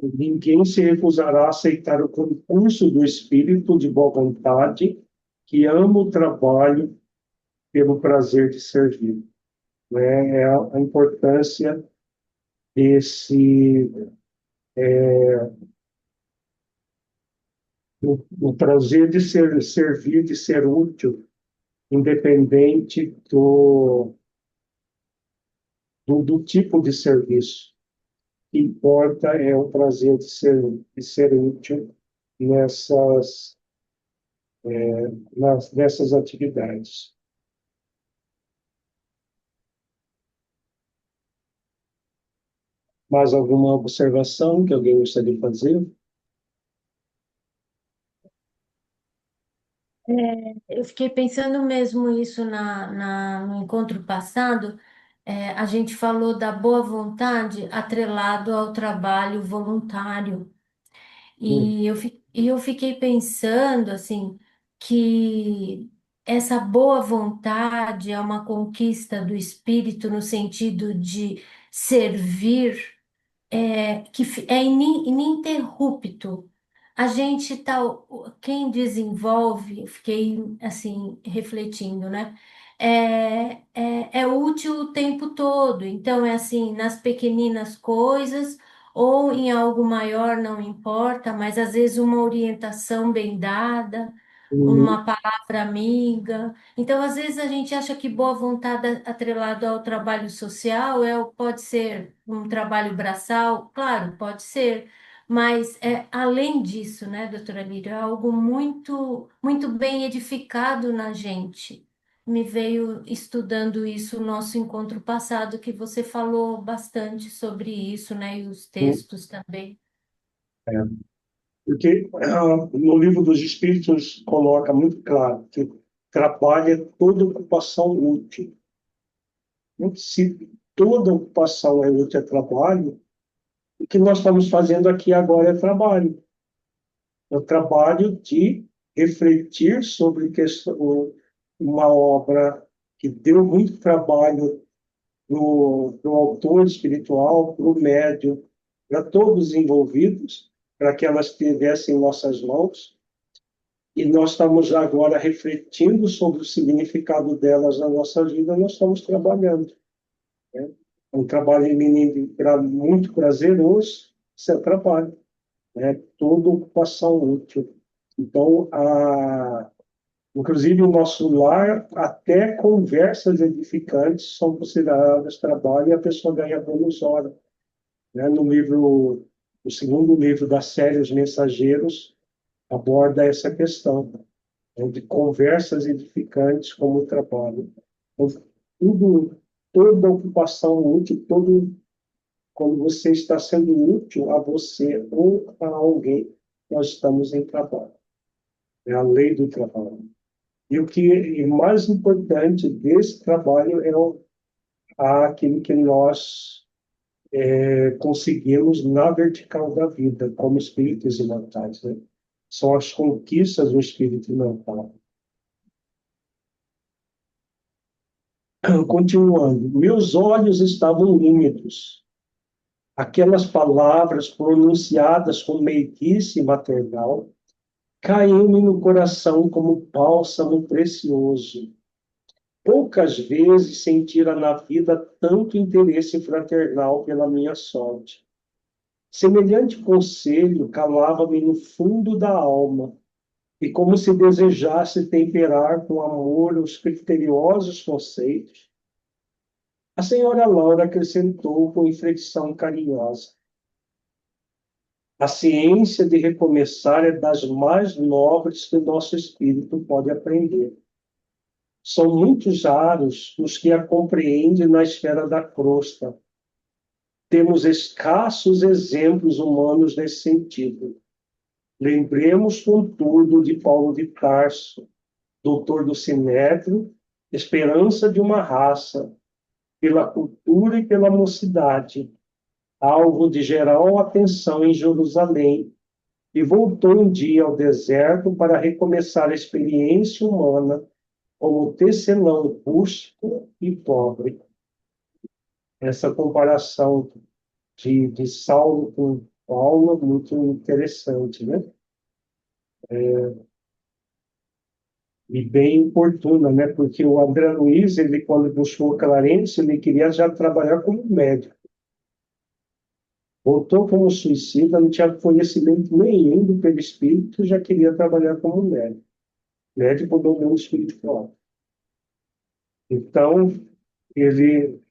Ninguém se recusará a aceitar o concurso do espírito de boa vontade que ama o trabalho pelo prazer de servir, né? É a importância desse o prazer de servir, de ser útil, independente do tipo de serviço. O que importa é o prazer de ser útil nessas, nessas atividades. Mais alguma observação que alguém gostaria de fazer? Eu fiquei pensando mesmo isso no encontro passado. A gente falou da boa vontade atrelado ao trabalho voluntário. Hum. E eu fiquei pensando assim que essa boa vontade é uma conquista do espírito no sentido de servir é ininterrupto. A gente tá, quem desenvolve, eu fiquei assim refletindo, né? É útil o tempo todo. Então é assim, nas pequeninas coisas ou em algo maior, não importa, mas às vezes uma orientação bem dada, Uhum. uma palavra amiga. Então, às vezes a gente acha que boa vontade atrelado ao trabalho social pode ser um trabalho braçal, claro, pode ser, mas além disso, né, doutora Lírio, é algo muito, muito bem edificado na gente. Me veio estudando isso no nosso encontro passado, que você falou bastante sobre isso, né, e os textos também. Porque no livro dos Espíritos coloca muito claro que trabalho é toda ocupação útil. Se toda ocupação é útil, é trabalho, o que nós estamos fazendo aqui agora é trabalho. É o trabalho de refletir sobre uma obra que deu muito trabalho para o autor espiritual, para o médium, para todos os envolvidos, para que elas estivessem em nossas mãos. E nós estamos agora refletindo sobre o significado delas na nossa vida, nós estamos trabalhando. Né? É um trabalho muito prazeroso, isso é trabalho, né? Toda ocupação útil. Então, inclusive o nosso lar, até conversas edificantes são consideradas trabalho e a pessoa ganha bônus hora. Né? No segundo livro da série Os Mensageiros, aborda essa questão, né, de conversas edificantes como trabalho. Então, toda ocupação útil, quando você está sendo útil a você ou a alguém, nós estamos em trabalho. É a lei do trabalho. E o que é mais importante desse trabalho é aquilo que nós conseguimos na vertical da vida, como espíritos imortais, né? São as conquistas do espírito imortal. Continuando, meus olhos estavam úmidos. Aquelas palavras pronunciadas com meiguice maternal caíam-me no coração como bálsamo precioso. Poucas vezes sentira na vida tanto interesse fraternal pela minha sorte. Semelhante conselho calava-me no fundo da alma, e como se desejasse temperar com amor os criteriosos conceitos, a senhora Laura acrescentou com inflexão carinhosa: a ciência de recomeçar é das mais nobres que o nosso espírito pode aprender. São muitos raros os que a compreendem na esfera da crosta. Temos escassos exemplos humanos nesse sentido. Lembremos, contudo, de Paulo de Tarso, doutor do Sinédrio, esperança de uma raça, pela cultura e pela mocidade, alvo de geral atenção em Jerusalém, e voltou um dia ao deserto para recomeçar a experiência humana como tecelão rústico e pobre. Essa comparação de Saulo com Paulo é muito interessante, né? E bem oportuna, né? Porque o André Luiz, ele, quando buscou Clarence, ele queria já trabalhar como médico. Voltou como suicida, não tinha conhecimento nenhum do perispírito, já queria trabalhar como médico. Médico do mundo espiritual. Então, ele,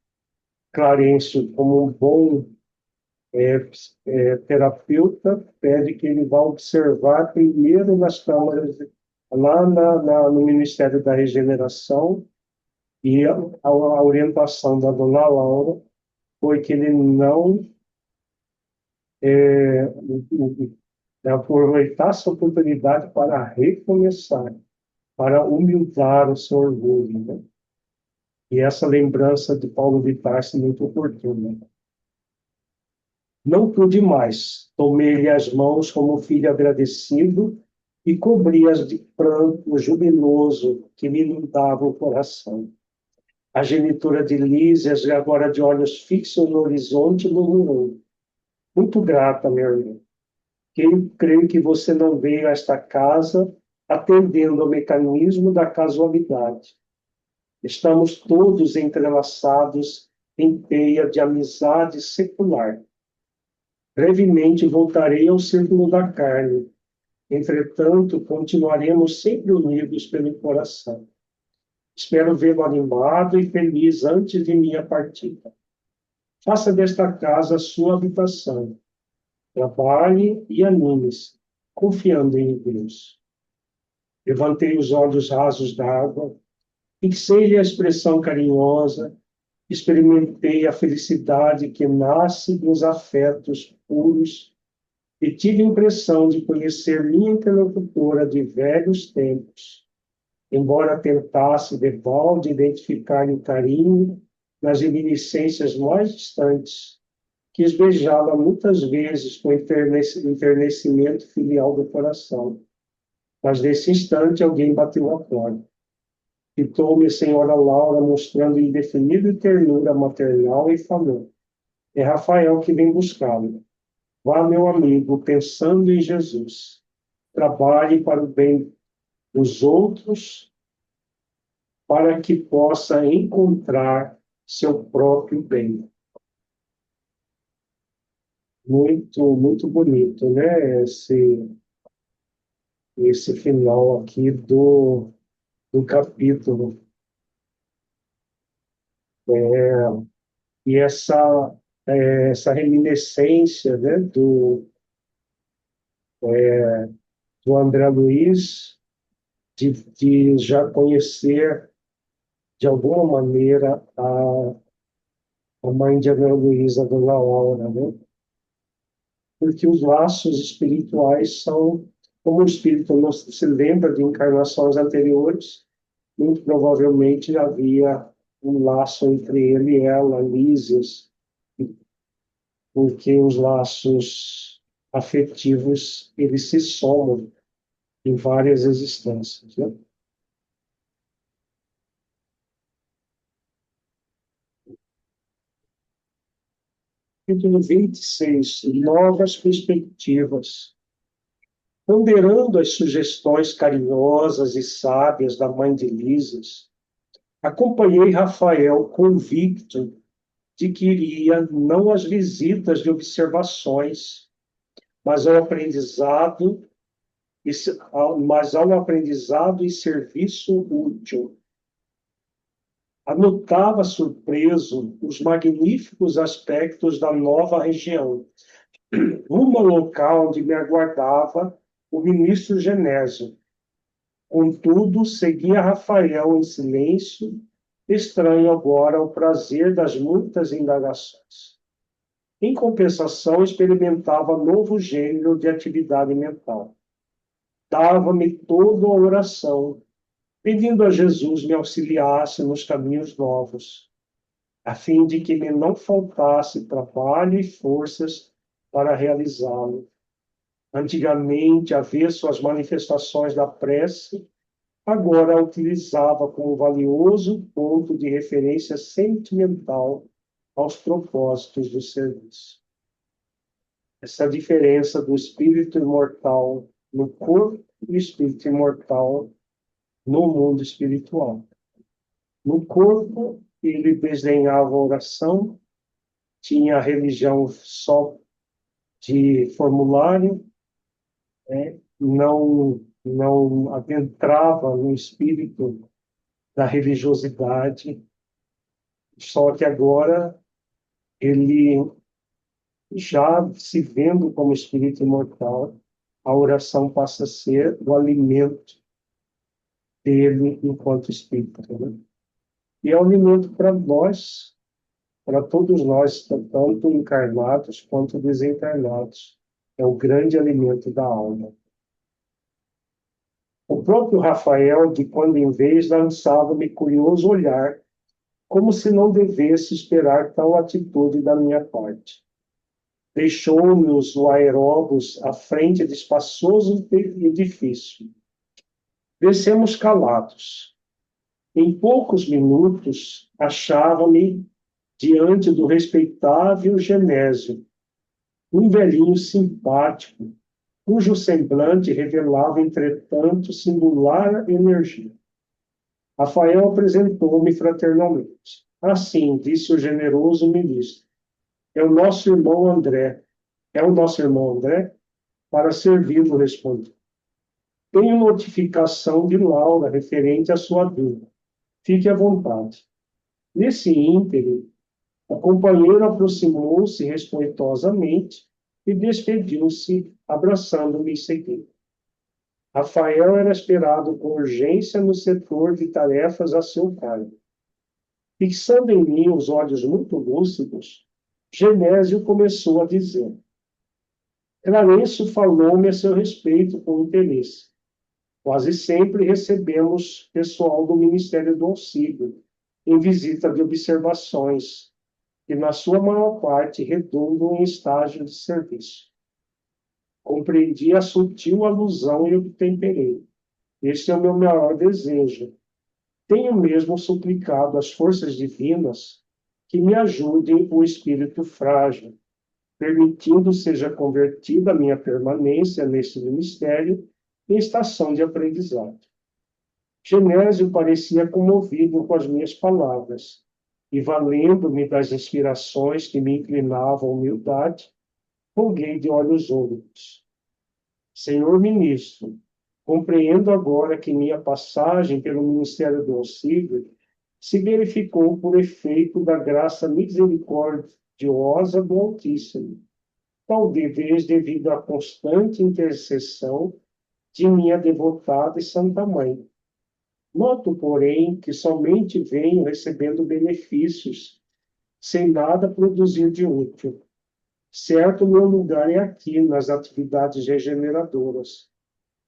Clarence, como um bom terapeuta, pede que ele vá observar primeiro nas câmaras, lá no Ministério da Regeneração, e a orientação da dona Laura foi que ele não aproveitasse a oportunidade para recomeçar, para humildar o seu orgulho, né? E essa lembrança de Paulo de Tarso é muito oportuna. Não pude mais. Tomei-lhe as mãos como filho agradecido e cobri-as de pranto jubiloso que me inundava o coração. A genitora de Lísias, agora de olhos fixos no horizonte, murmurou: Muito grata, meu irmão. Creio que você não veio a esta casa atendendo ao mecanismo da casualidade. Estamos todos entrelaçados em teia de amizade secular. Brevemente voltarei ao círculo da carne. Entretanto, continuaremos sempre unidos pelo coração. Espero vê-lo animado e feliz antes de minha partida. Faça desta casa a sua habitação. Trabalhe e anime-se, confiando em Deus. Levantei os olhos rasos d'água, fixei-lhe a expressão carinhosa, experimentei a felicidade que nasce dos afetos puros e tive a impressão de conhecer minha interlocutora de velhos tempos, embora tentasse debalde identificar o carinho nas reminiscências mais distantes. Quis beijá-la muitas vezes com enternecimento filial do coração. Mas nesse instante alguém bateu a porta. Fitou-me a senhora Laura, mostrando indefinível ternura maternal e falou: é Rafael que vem buscá-lo. Vá, meu amigo, pensando em Jesus. Trabalhe para o bem dos outros, para que possa encontrar seu próprio bem. Muito, muito bonito, né? Esse final aqui do capítulo. E essa reminiscência, né, do André Luiz, de já conhecer, de alguma maneira, a mãe de André Luiz, a Dona Laura, né? Porque os laços espirituais são, como o espírito não se lembra de encarnações anteriores, muito provavelmente havia um laço entre ele e ela, Lísias, porque os laços afetivos, eles se somam em várias existências, né? Capítulo 26, novas perspectivas. Ponderando as sugestões carinhosas e sábias da mãe de Lísias, acompanhei Rafael convicto de que iria não às visitas de observações, mas ao aprendizado e serviço útil. Anotava surpreso os magníficos aspectos da nova região, rumo ao local onde me aguardava o ministro Genésio. Contudo, seguia Rafael em silêncio, estranho agora ao prazer das muitas indagações. Em compensação, experimentava novo gênero de atividade mental. Dava-me toda a oração, pedindo a Jesus me auxiliasse nos caminhos novos, a fim de que me não faltasse trabalho e forças para realizá-lo. Antigamente, avesso às manifestações da prece, agora a utilizava como valioso ponto de referência sentimental aos propósitos do serviço. Essa diferença do espírito imortal no corpo e espírito imortal no mundo espiritual. No corpo, ele desdenhava a oração, tinha a religião só de formulário, não adentrava no espírito da religiosidade, só que agora ele, já se vendo como espírito imortal, a oração passa a ser o alimento dele enquanto espírito, né? E é um alimento para nós, para todos nós, tanto encarnados quanto desencarnados. É o grande alimento da alma. O próprio Rafael, de quando em vez, lançava-me curioso olhar, como se não devesse esperar tal atitude da minha parte. Deixou-nos o aeróbus à frente de espaçoso edifício. Descemos calados. Em poucos minutos, achava-me diante do respeitável Genésio, um velhinho simpático, cujo semblante revelava, entretanto, singular energia. Rafael apresentou-me fraternalmente. Assim, disse o generoso ministro, é o nosso irmão André. É o nosso irmão André? Para servi-lo, respondi. Tenho notificação de Laura referente à sua dúvida. Fique à vontade. Nesse ínterim, a companheira aproximou-se respeitosamente e despediu-se, abraçando-me em seguida. Rafael era esperado com urgência no setor de tarefas a seu cargo. Fixando em mim os olhos muito lúcidos, Genésio começou a dizer: Clarencio falou-me a seu respeito com interesse. Quase sempre recebemos pessoal do Ministério do Auxílio em visita de observações, que na sua maior parte redundam em estágio de serviço. Compreendi a sutil alusão e obtemperei. Este é o meu maior desejo. Tenho mesmo suplicado às forças divinas que me ajudem o espírito frágil, permitindo seja convertida a minha permanência neste ministério em estação de aprendizado. Genésio parecia comovido com as minhas palavras, e valendo-me das inspirações que me inclinavam à humildade, roguei de olhos úmidos. Senhor ministro, compreendo agora que minha passagem pelo Ministério do Auxílio se verificou por efeito da graça misericordiosa do Altíssimo, talvez devido à constante intercessão de minha devotada e santa mãe. Noto, porém, que somente venho recebendo benefícios, sem nada produzir de útil. Certo, meu lugar é aqui, nas atividades regeneradoras.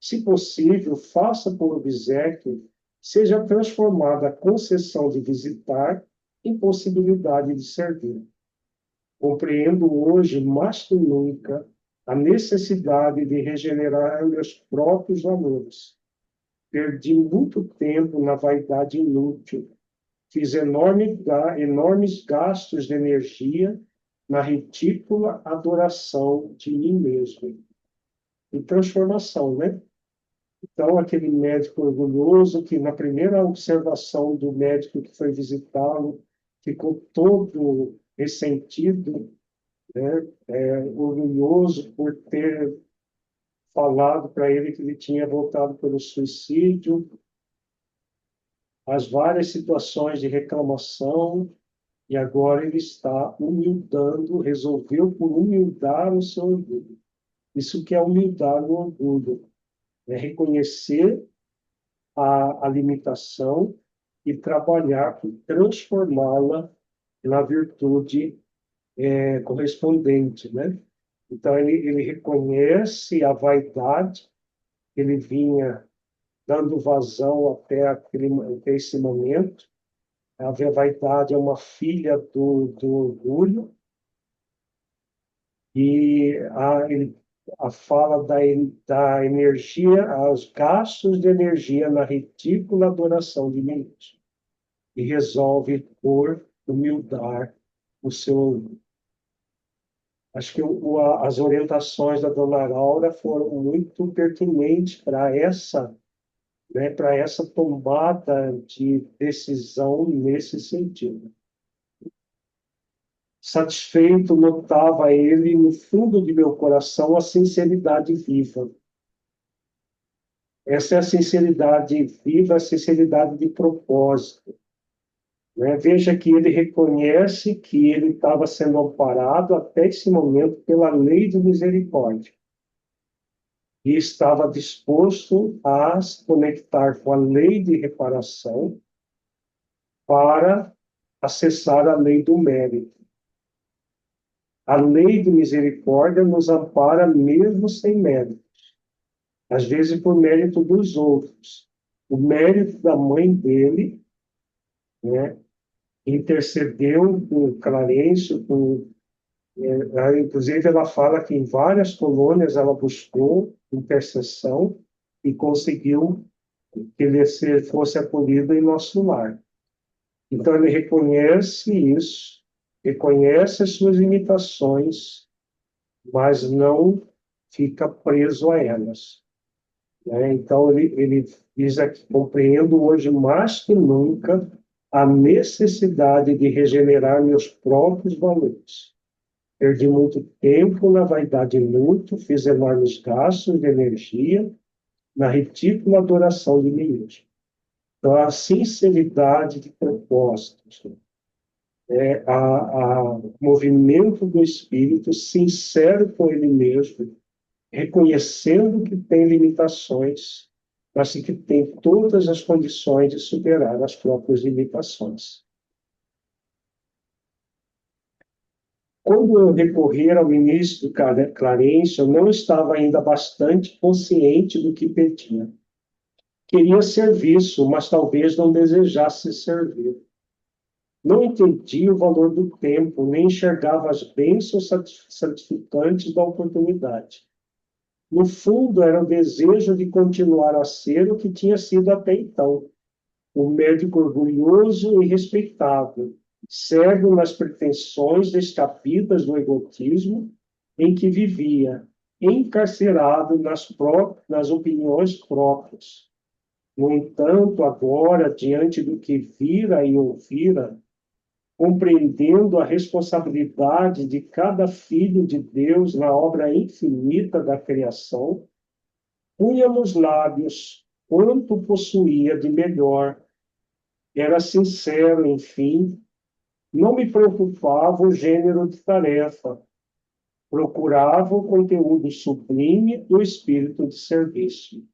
Se possível, faça por obséquio, seja transformada a concessão de visitar em possibilidade de servir. Compreendo hoje, mais que nunca, a necessidade de regenerar meus próprios valores. Perdi muito tempo na vaidade inútil. Fiz enormes gastos de energia na ridícula adoração de mim mesmo. E transformação, né? Então, aquele médico orgulhoso que, na primeira observação do médico que foi visitá-lo, ficou todo ressentido, né? Orgulhoso por ter falado para ele que ele tinha voltado pelo suicídio, as várias situações de reclamação, e agora ele está humildando, resolveu por humildar o seu orgulho. Isso que é humildar o orgulho, é reconhecer a limitação e trabalhar por transformá-la na virtude correspondente, né? Então, ele reconhece a vaidade, ele vinha dando vazão até esse momento. A vaidade é uma filha do orgulho, e a fala da energia, os gastos de energia na ridícula adoração de mim mesmo, e resolve por humildar o seu orgulho. Acho que as orientações da dona Aura foram muito pertinentes para essa tomada de decisão nesse sentido. Satisfeito, notava ele, no fundo de meu coração, a sinceridade viva. Essa é a sinceridade viva, a sinceridade de propósito. Né? Veja que ele reconhece que ele estava sendo amparado até esse momento pela lei de misericórdia. E estava disposto a se conectar com a lei de reparação para acessar a lei do mérito. A lei de misericórdia nos ampara mesmo sem mérito, às vezes por mérito dos outros. O mérito da mãe dele, né, intercedeu por Clarencio, inclusive ela fala que em várias colônias ela buscou intercessão e conseguiu que ele fosse acolhido em nosso lar. Então ele reconhece isso, reconhece as suas limitações, mas não fica preso a elas, né? Então, ele diz aqui: compreendo hoje mais que nunca a necessidade de regenerar meus próprios valores. Perdi muito tempo na vaidade inútil, fiz enormes gastos de energia na ridícula adoração de mim mesmo. Então, a sinceridade de propósitos, o movimento do espírito sincero com ele mesmo, reconhecendo que tem limitações, mas que tem todas as condições de superar as próprias limitações. Quando eu recorri ao ministro Clarence, eu não estava ainda bastante consciente do que pedia. Queria serviço, mas talvez não desejasse servir. Não entendia o valor do tempo, nem enxergava as bênçãos santificantes da oportunidade. No fundo, era o desejo de continuar a ser o que tinha sido até então, um médico orgulhoso e respeitável, cego nas pretensões descapidas do egotismo em que vivia, encarcerado nas opiniões próprias. No entanto, agora, diante do que vira e ouvira, compreendendo a responsabilidade de cada filho de Deus na obra infinita da criação, punha nos lábios quanto possuía de melhor. Era sincero, enfim, não me preocupava o gênero de tarefa, procurava o conteúdo sublime do espírito de serviço.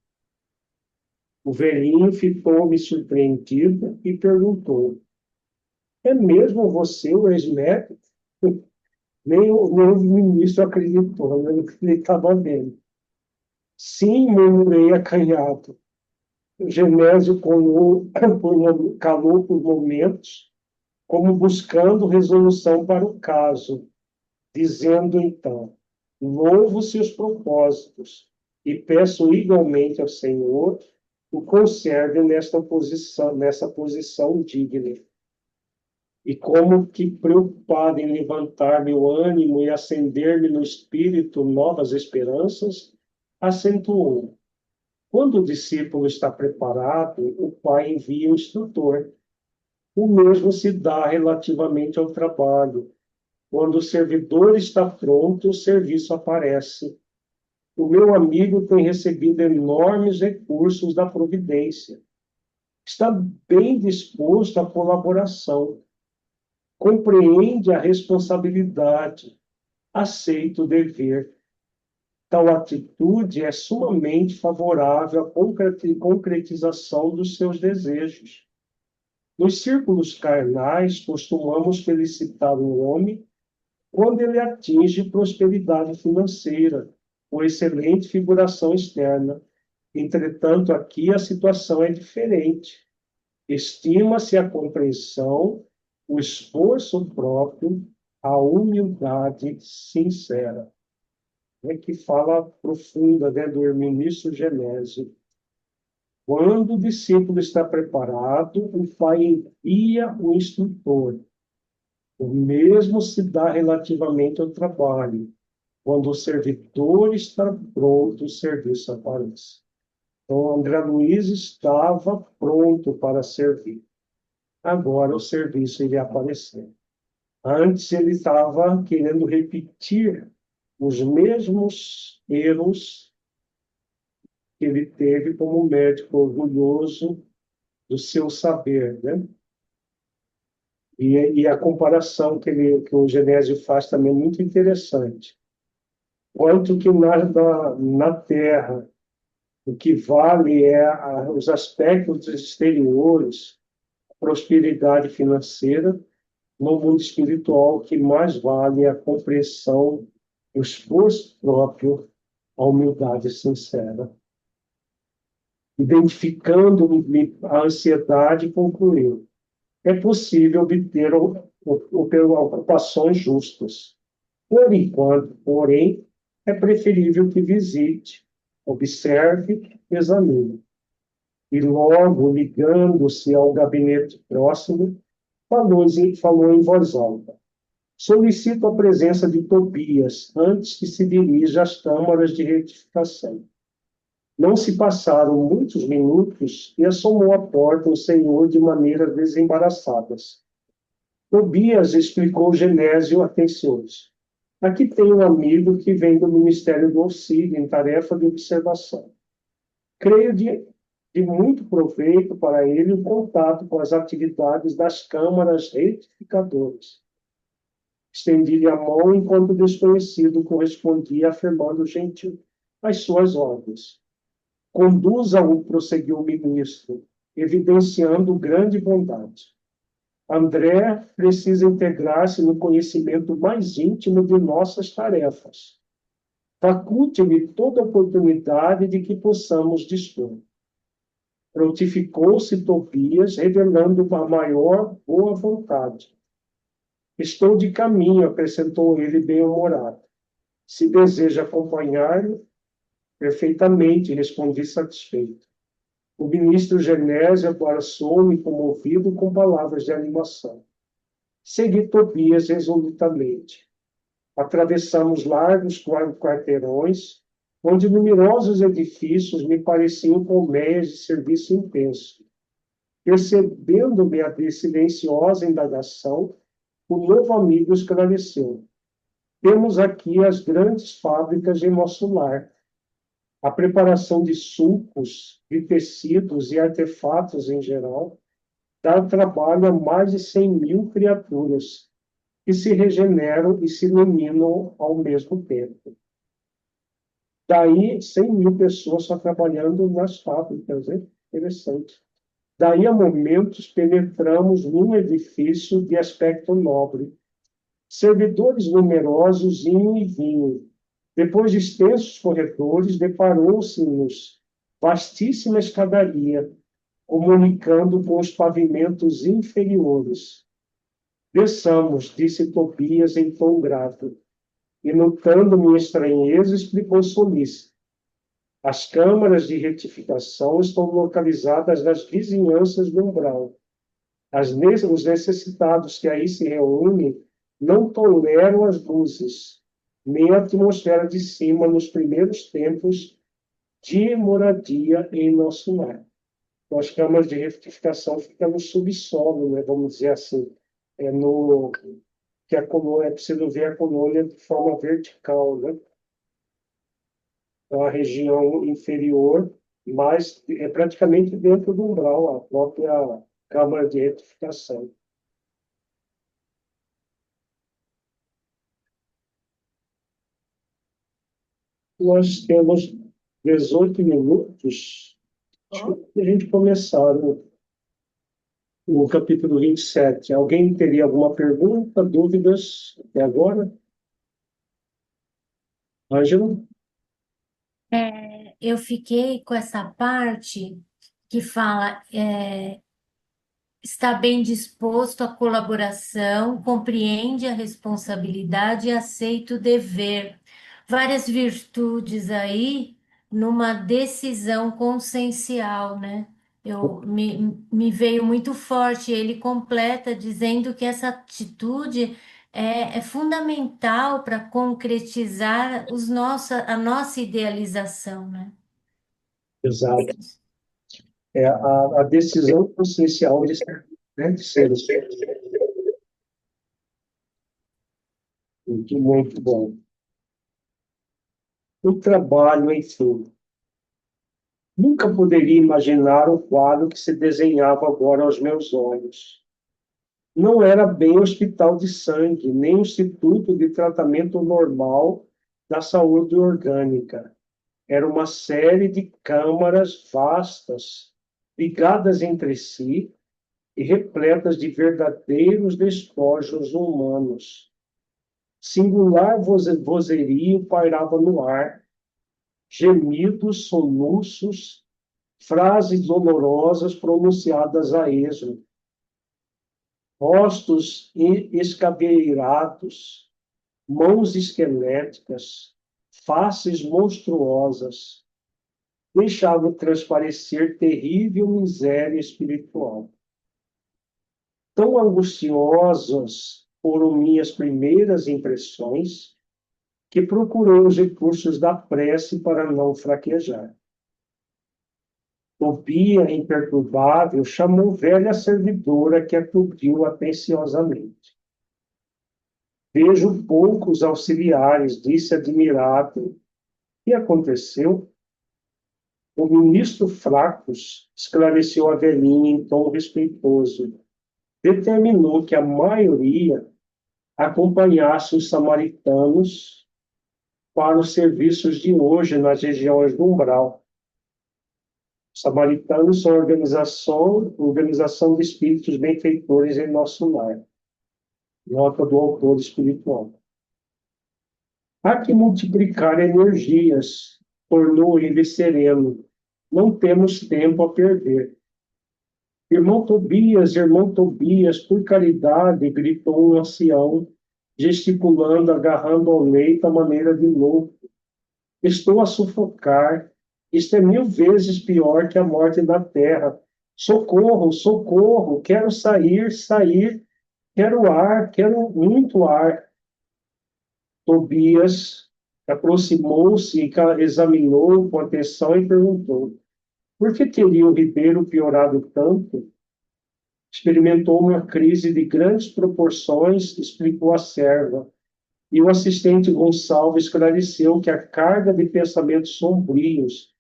O velhinho ficou-me surpreendido e perguntou: é mesmo você o ex-médico? Nem o ministro acreditou, né, no que ele estava vendo. Sim, murmurei acanhado. O Genésio calou por momentos, como buscando resolução para o caso, dizendo então: louvo seus propósitos e peço igualmente ao Senhor o conserve nessa posição digna. E como que preocupado em levantar meu ânimo e acender-me no espírito novas esperanças, acentuou: quando o discípulo está preparado, o Pai envia o instrutor. O mesmo se dá relativamente ao trabalho. Quando o servidor está pronto, o serviço aparece. O meu amigo tem recebido enormes recursos da providência. Está bem disposto à colaboração. Compreende a responsabilidade. Aceita o dever. Tal atitude é sumamente favorável à concretização dos seus desejos. Nos círculos carnais, costumamos felicitar o homem quando ele atinge prosperidade financeira ou excelente figuração externa. Entretanto, aqui a situação é diferente. Estima-se a compreensão, o esforço próprio, a humildade sincera. Que fala profunda, né, do ministro Genésio. Quando o discípulo está preparado, o Pai envia o instrutor. O mesmo se dá relativamente ao trabalho. Quando o servidor está pronto, o serviço aparece. Então, André Luiz estava pronto para servir. Agora o serviço iria aparecer. Antes ele estava querendo repetir os mesmos erros que ele teve como médico orgulhoso do seu saber, né? E a comparação que o Genésio faz também é muito interessante. Quanto que na Terra o que vale é os aspectos exteriores, a prosperidade financeira, no mundo espiritual o que mais vale é a compreensão, o esforço próprio, a humildade sincera. Identificando a ansiedade, concluiu: é possível obter ocupações justas. Por enquanto, porém, é preferível que visite, observe, examine. E logo, ligando-se ao gabinete próximo, falou em voz alta: Solicito a presença de Tobias antes que se dirija às câmaras de retificação. Não se passaram muitos minutos e assomou à porta o senhor de maneira desembaraçadas. Tobias explicou Genésio atencioso. Aqui tem um amigo que vem do Ministério do Auxílio em tarefa de observação. Creio de muito proveito para ele o contato com as atividades das câmaras retificadoras. Estendi-lhe a mão enquanto o desconhecido correspondia afirmando gentil as suas ordens. Conduza-o, prosseguiu o ministro, evidenciando grande bondade. André precisa integrar-se no conhecimento mais íntimo de nossas tarefas. Faculte-me toda oportunidade de que possamos dispor. Prontificou-se Tobias, revelando a maior boa vontade. Estou de caminho, acrescentou ele bem-humorado. Se deseja acompanhar-me, perfeitamente, respondi satisfeito. O ministro Genésio abraçou-me comovido com palavras de animação. Segui Tobias resolutamente. Atravessamos largos quarteirões, onde numerosos edifícios me pareciam colmeias de serviço intenso. Percebendo-me a silenciosa indagação, o novo amigo esclareceu. Temos aqui as grandes fábricas de nosso lar. A preparação de sucos, de tecidos e artefatos em geral dá trabalho a mais de 100.000 criaturas que se regeneram e se iluminam ao mesmo tempo. Daí, 100.000 pessoas só trabalhando nas fábricas, hein? Interessante. Daí, a momentos, penetramos num edifício de aspecto nobre. Servidores numerosos iam e vinham. Depois de extensos corredores, deparou-se-nos vastíssima escadaria, comunicando com os pavimentos inferiores. Desçamos, disse Tobias em tom grave, e, notando minha estranheza, explicou solícito. As câmaras de retificação estão localizadas nas vizinhanças do umbral. Os necessitados que aí se reúnem não toleram as luzes, nem a atmosfera de cima nos primeiros tempos de moradia em nosso lar. Então, as câmaras de retificação ficam no subsolo, né, vamos dizer assim, que a colônia, é preciso ver a colônia de forma vertical, né? Então, a região inferior, mas é praticamente dentro do umbral, a própria câmara de retificação. Nós temos 18 minutos para a gente começar o capítulo 27. Alguém teria alguma pergunta, dúvidas até agora? Ângela? Eu fiquei com essa parte que fala, está bem disposto à colaboração, compreende a responsabilidade e aceita o dever. Várias virtudes aí numa decisão consciencial, né? Me veio muito forte. Ele completa dizendo que essa atitude é fundamental para concretizar a nossa idealização, né? Exato. É a decisão consciencial de ser, né, de ser. Muito bom. O trabalho, enfim. Nunca poderia imaginar o quadro que se desenhava agora aos meus olhos. Não era bem hospital de sangue, nem instituto de tratamento normal da saúde orgânica. Era uma série de câmaras vastas, ligadas entre si e repletas de verdadeiros despojos humanos. Singular vozerio pairava no ar, gemidos, soluços, frases dolorosas pronunciadas a esmo, rostos escabeirados, mãos esqueléticas, faces monstruosas, deixavam transparecer terrível miséria espiritual. Tão angustiosos foram minhas primeiras impressões, que procurei os recursos da prece para não fraquejar. Tobia, imperturbável, chamou velha servidora que a cobriu atenciosamente. Vejo poucos auxiliares, disse admirado. O que aconteceu? O ministro Fracos, esclareceu a velhinha em tom respeitoso, determinou que a maioria acompanhasse os samaritanos para os serviços de hoje nas regiões do umbral. Os samaritanos são organização de espíritos benfeitores em nosso lar. Nota do autor espiritual. Há que multiplicar energias, tornou ele sereno. Não temos tempo a perder. Irmão Tobias, por caridade, gritou um ancião, gesticulando, agarrando ao leito à maneira de louco. Estou a sufocar. Isto é 1000 vezes pior que a morte da terra. Socorro, socorro, quero sair, quero ar, quero muito ar. Tobias aproximou-se e examinou com atenção e perguntou: por que teria o ribeiro piorado tanto? Experimentou uma crise de grandes proporções, explicou a serva. E o assistente Gonçalves esclareceu que a carga de pensamentos sombrios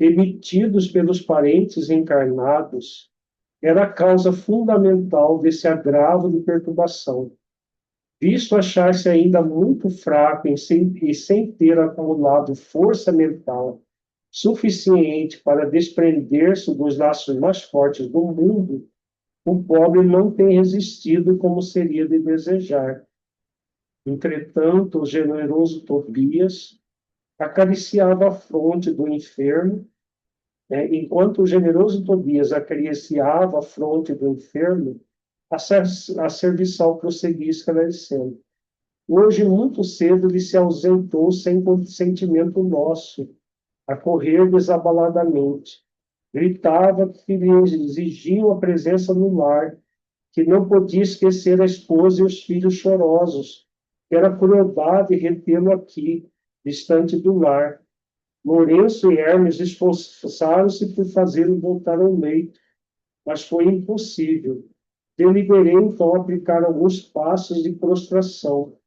emitidos pelos parentes encarnados era a causa fundamental desse agravo de perturbação. Visto achar-se ainda muito fraco e sem ter acumulado força mental suficiente para desprender-se dos laços mais fortes do mundo, o pobre não tem resistido como seria de desejar. Entretanto, o generoso Tobias acariciava a fronte do enfermo, enquanto o generoso Tobias acariciava a fronte do enfermo, a serviçal prosseguia esclarecendo. Hoje, muito cedo, ele se ausentou sem consentimento nosso, a correr desabaladamente. Gritava que lhe exigiam a presença no lar, que não podia esquecer a esposa e os filhos chorosos, que era crueldade retê-lo aqui, distante do lar. Lourenço e Hermes esforçaram-se por fazê-lo voltar ao leito, mas foi impossível. Deliberei, então, aplicar alguns passos de prostração,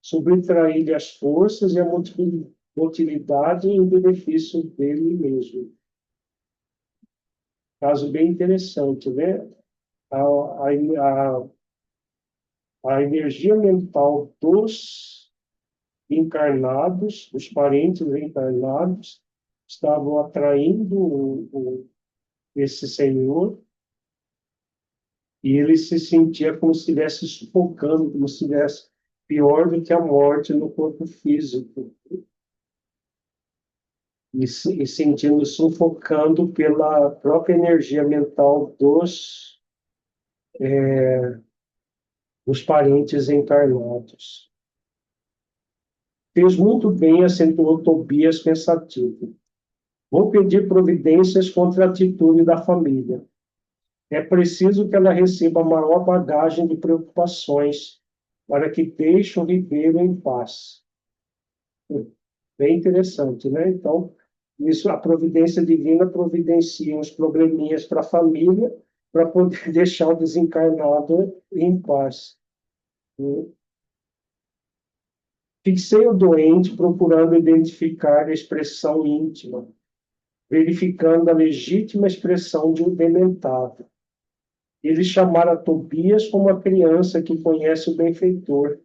subtrair-lhe as forças e a motilidade em benefício dele mesmo. Caso bem interessante, né? A energia mental dos encarnados, dos parentes encarnados, estavam atraindo esse senhor, e ele se sentia como se estivesse sufocando, como se estivesse pior do que a morte no corpo físico. E sentindo sufocando pela própria energia mental dos parentes encarnados. Fez muito bem, acentuou Tobias pensativo. Vou pedir providências contra a atitude da família. É preciso que ela receba a maior bagagem de preocupações para que deixe o ribeiro em paz. Bem interessante, né? Então, isso, a providência divina providencia uns probleminhas para a família para poder deixar o desencarnado em paz. Fixei o doente procurando identificar a expressão íntima, verificando a legítima expressão de um dementado. Ele chamara Tobias como a criança que conhece o benfeitor,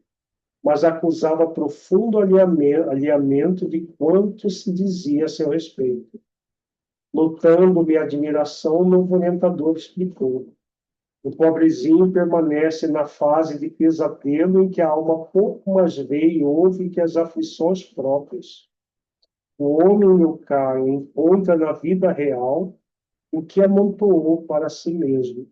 mas acusava profundo alheamento de quanto se dizia a seu respeito. Notando-lhe admiração, o novo orientador explicou. O pobrezinho permanece na fase de pesadelo em que a alma pouco mais vê e ouve que as aflições próprias. O homem, meu caro, encontra na vida real o que amontoou para si mesmo.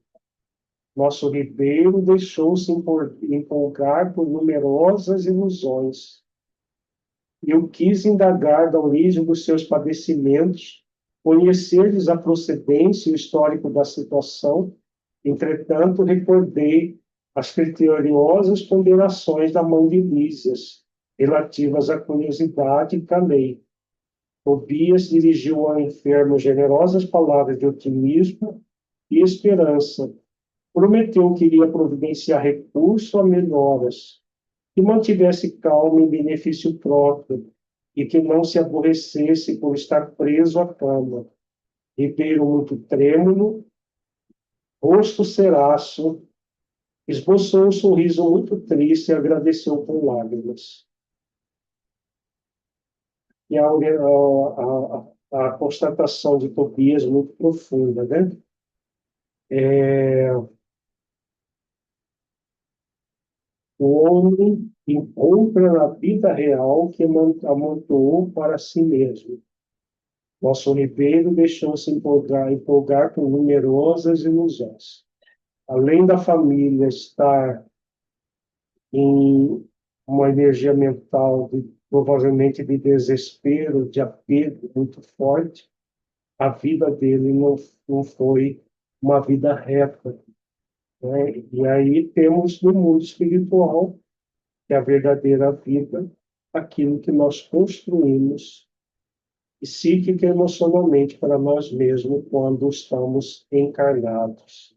Nosso ribeiro deixou-se empolgar por numerosas ilusões. Eu quis indagar da origem dos seus padecimentos, conhecer-lhes a procedência e o histórico da situação. Entretanto, recordei as criteriosas ponderações da mão de Lísias, relativas à curiosidade e à lei. Tobias dirigiu ao enfermo generosas palavras de otimismo e esperança. Prometeu que iria providenciar recurso a melhoras, que mantivesse calma em benefício próprio e que não se aborrecesse por estar preso à cama. Ribeiro muito trêmulo, rosto ceraço, esboçou um sorriso muito triste e agradeceu com lágrimas. E a constatação de Tobias muito profunda, né? O homem encontra na vida real que amontoou para si mesmo. Nosso Ribeiro deixou-se empolgar com numerosas ilusões. Além da família estar em uma energia mental, provavelmente de desespero, de apego muito forte, a vida dele não foi uma vida reta, né? E aí temos no mundo espiritual, que é a verdadeira vida, aquilo que nós construímos psíquica e emocionalmente para nós mesmos quando estamos encarnados.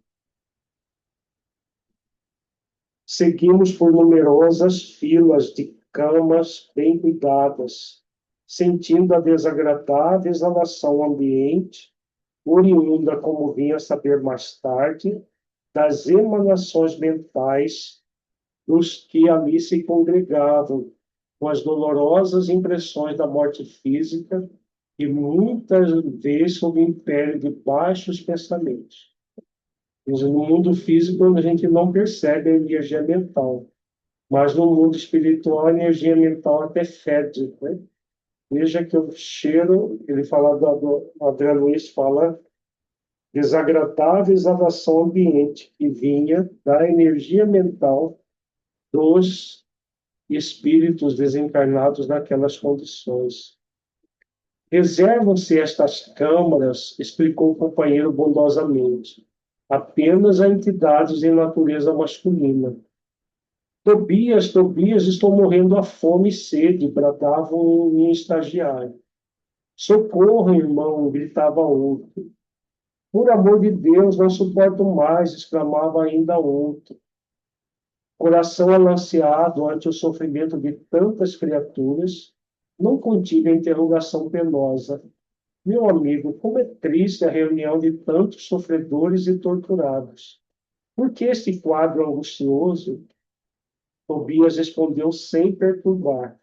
Seguimos por numerosas filas de camas bem cuidadas, sentindo a desagradável exalação ambiente, oriunda, como vinha a saber mais tarde, das emanações mentais dos que ali se congregavam, com as dolorosas impressões da morte física e muitas vezes sob o império de baixos pensamentos. No mundo físico, a gente não percebe a energia mental, mas no mundo espiritual, a energia mental até fede, né? Veja que o cheiro, ele fala, o André Luiz fala, desagradável exalação ambiente, que vinha da energia mental dos espíritos desencarnados naquelas condições. Reservam-se estas câmaras, explicou o companheiro bondosamente, apenas a entidades de natureza masculina. Tobias, estou morrendo à fome e sede, bradava um estagiário. Socorro, irmão, gritava outro. Por amor de Deus, não suporto mais, exclamava ainda outro. Coração alanceado ante o sofrimento de tantas criaturas, não contive a interrogação penosa. Meu amigo, como é triste a reunião de tantos sofredores e torturados. Por que este quadro angustioso? Tobias respondeu sem perturbar.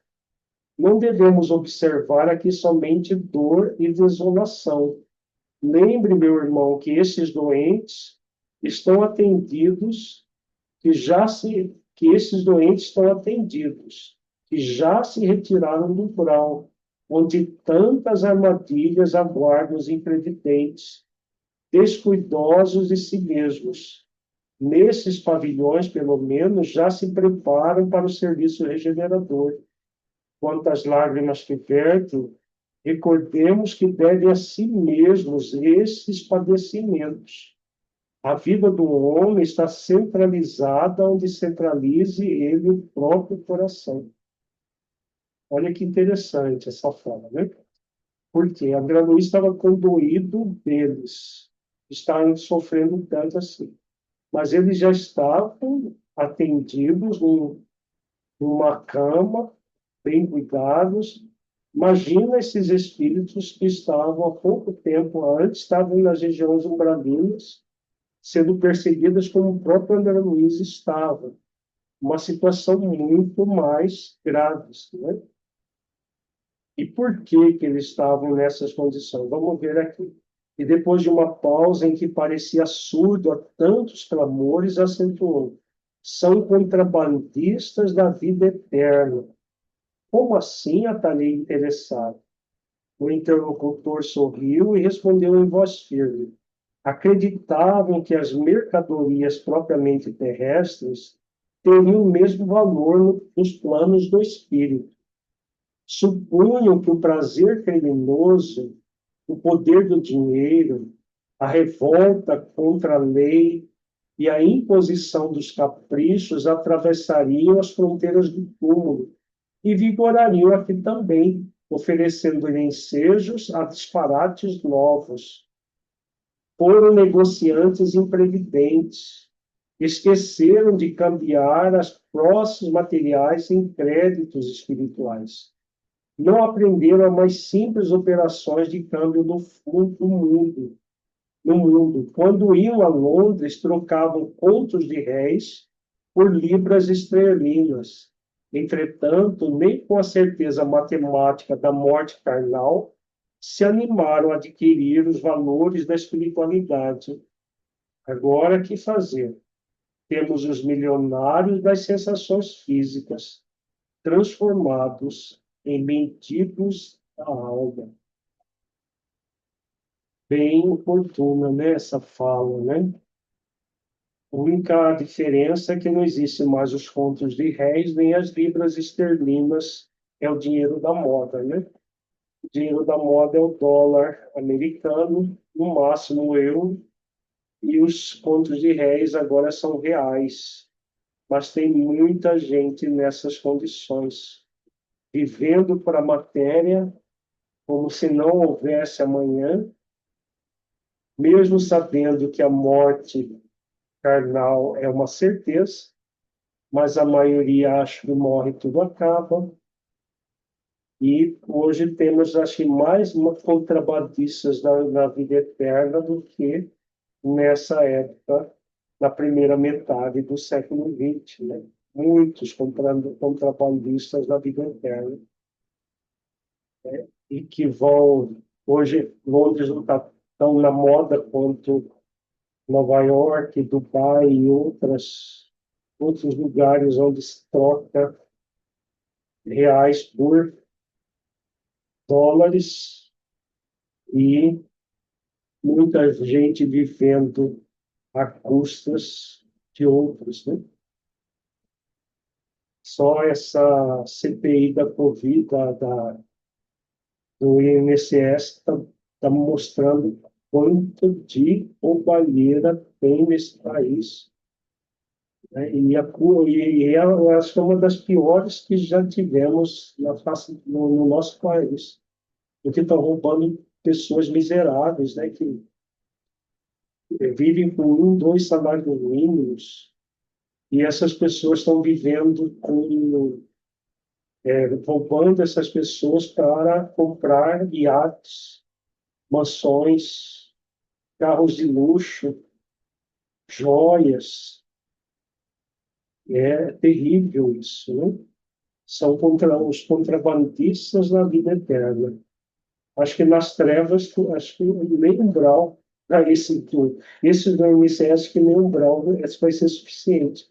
Não devemos observar aqui somente dor e desolação. Lembre, meu irmão, que esses doentes estão atendidos, que esses doentes estão atendidos, que já se retiraram do umbral, onde tantas armadilhas aguardam os imprevidentes, descuidosos de si mesmos. Nesses pavilhões, pelo menos, já se preparam para o serviço regenerador. Quantas lágrimas que vertem, recordemos que devem a si mesmos esses padecimentos. A vida do homem está centralizada onde centralize ele o próprio coração. Olha que interessante essa fala, né? Porque André Luiz estava condoído deles, estavam sofrendo tanto assim. Mas eles já estavam atendidos numa cama, bem cuidados. Imagina esses espíritos que estavam há pouco tempo antes, estavam nas regiões umbralinas, sendo perseguidas como o próprio André Luiz estava. Uma situação muito mais grave, né? E por que eles estavam nessas condições? Vamos ver aqui. E depois de uma pausa em que parecia surdo a tantos clamores, acentuou: são contrabandistas da vida eterna. Como assim? Atalhei interessado. O interlocutor sorriu e respondeu em voz firme: acreditavam que as mercadorias propriamente terrestres teriam o mesmo valor nos planos do espírito. Supunham que o prazer criminoso, o poder do dinheiro, a revolta contra a lei, e a imposição dos caprichos atravessariam as fronteiras do túmulo e vigorariam aqui também, oferecendo ensejos a disparates novos. Foram negociantes imprevidentes, esqueceram de cambiar as posses materiais em créditos espirituais. Não aprenderam as mais simples operações de câmbio do mundo. No mundo, quando iam a Londres, trocavam contos de réis por libras esterlinas. Entretanto, nem com a certeza matemática da morte carnal se animaram a adquirir os valores da espiritualidade. Agora, que fazer? Temos os milionários das sensações físicas, transformados em mendigos da alma. Bem oportuna, né, essa fala, né? A única diferença é que não existe mais os contos de réis, nem as libras esterlinas, é o dinheiro da moda, né? O dinheiro da moda é o dólar americano, no máximo o euro, e os contos de réis agora são reais. Mas tem muita gente nessas condições, vivendo para a matéria, como se não houvesse amanhã, mesmo sabendo que a morte carnal é uma certeza, mas a maioria acha que morre, tudo acaba. E hoje temos, acho que, mais contrabandistas na vida eterna do que nessa época, na primeira metade do século XX, né? Muitos contrabandistas na vida eterna, né? E que vão, hoje, Londres não está tão na moda quanto Nova York, Dubai e outros lugares onde se troca reais por dólares e muita gente vivendo a custas de outros, né? Só essa CPI da Covid, do INSS, está mostrando quanto de roubalheira tem nesse país, né? Eu acho que é uma das piores que já tivemos no nosso país, porque estão roubando pessoas miseráveis, né, que vivem com dois salários mínimos, e essas pessoas estão vivendo roubando essas pessoas para comprar iates, mansões, carros de luxo, joias. É terrível isso, né? São os contrabandistas da vida eterna. Acho que nas trevas, acho que nem um grau para esse tudo. Esse do INSS, acho que nem um grau vai ser suficiente.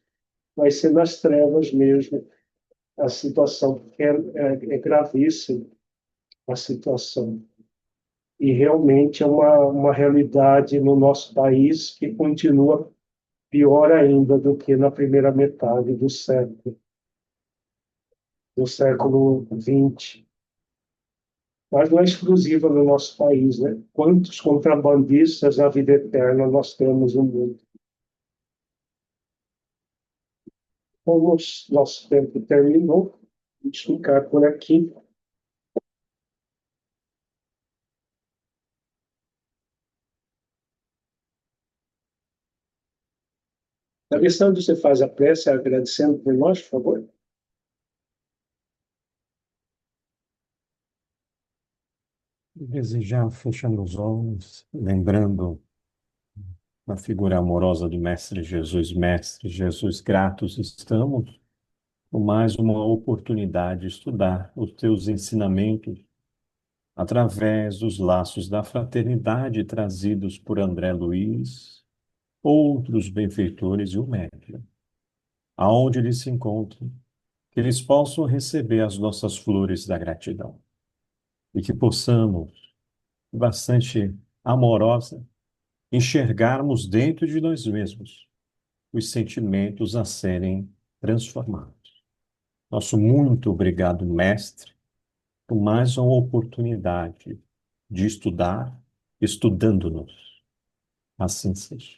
Vai ser nas trevas mesmo a situação, porque é gravíssima a situação. E realmente é uma realidade no nosso país que continua pior ainda do que na primeira metade do século XX. Mas não é exclusiva no nosso país, né? Quantos contrabandistas na vida eterna nós temos no mundo? Como nosso tempo terminou, vamos ficar por aqui. Alessandro, você faz a prece agradecendo por nós, por favor? Desejar, fechando os olhos, lembrando a figura amorosa do Mestre Jesus, gratos estamos por mais uma oportunidade de estudar os teus ensinamentos através dos laços da fraternidade trazidos por André Luiz, outros benfeitores e o médium, aonde eles se encontram, que eles possam receber as nossas flores da gratidão e que possamos, bastante amorosa, enxergarmos dentro de nós mesmos os sentimentos a serem transformados. Nosso muito obrigado, Mestre, por mais uma oportunidade de estudar, estudando-nos. Assim seja.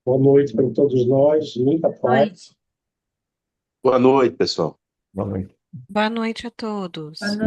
Boa noite para todos nós, muita paz. Noite. Boa noite, pessoal. Boa noite. Boa noite a todos.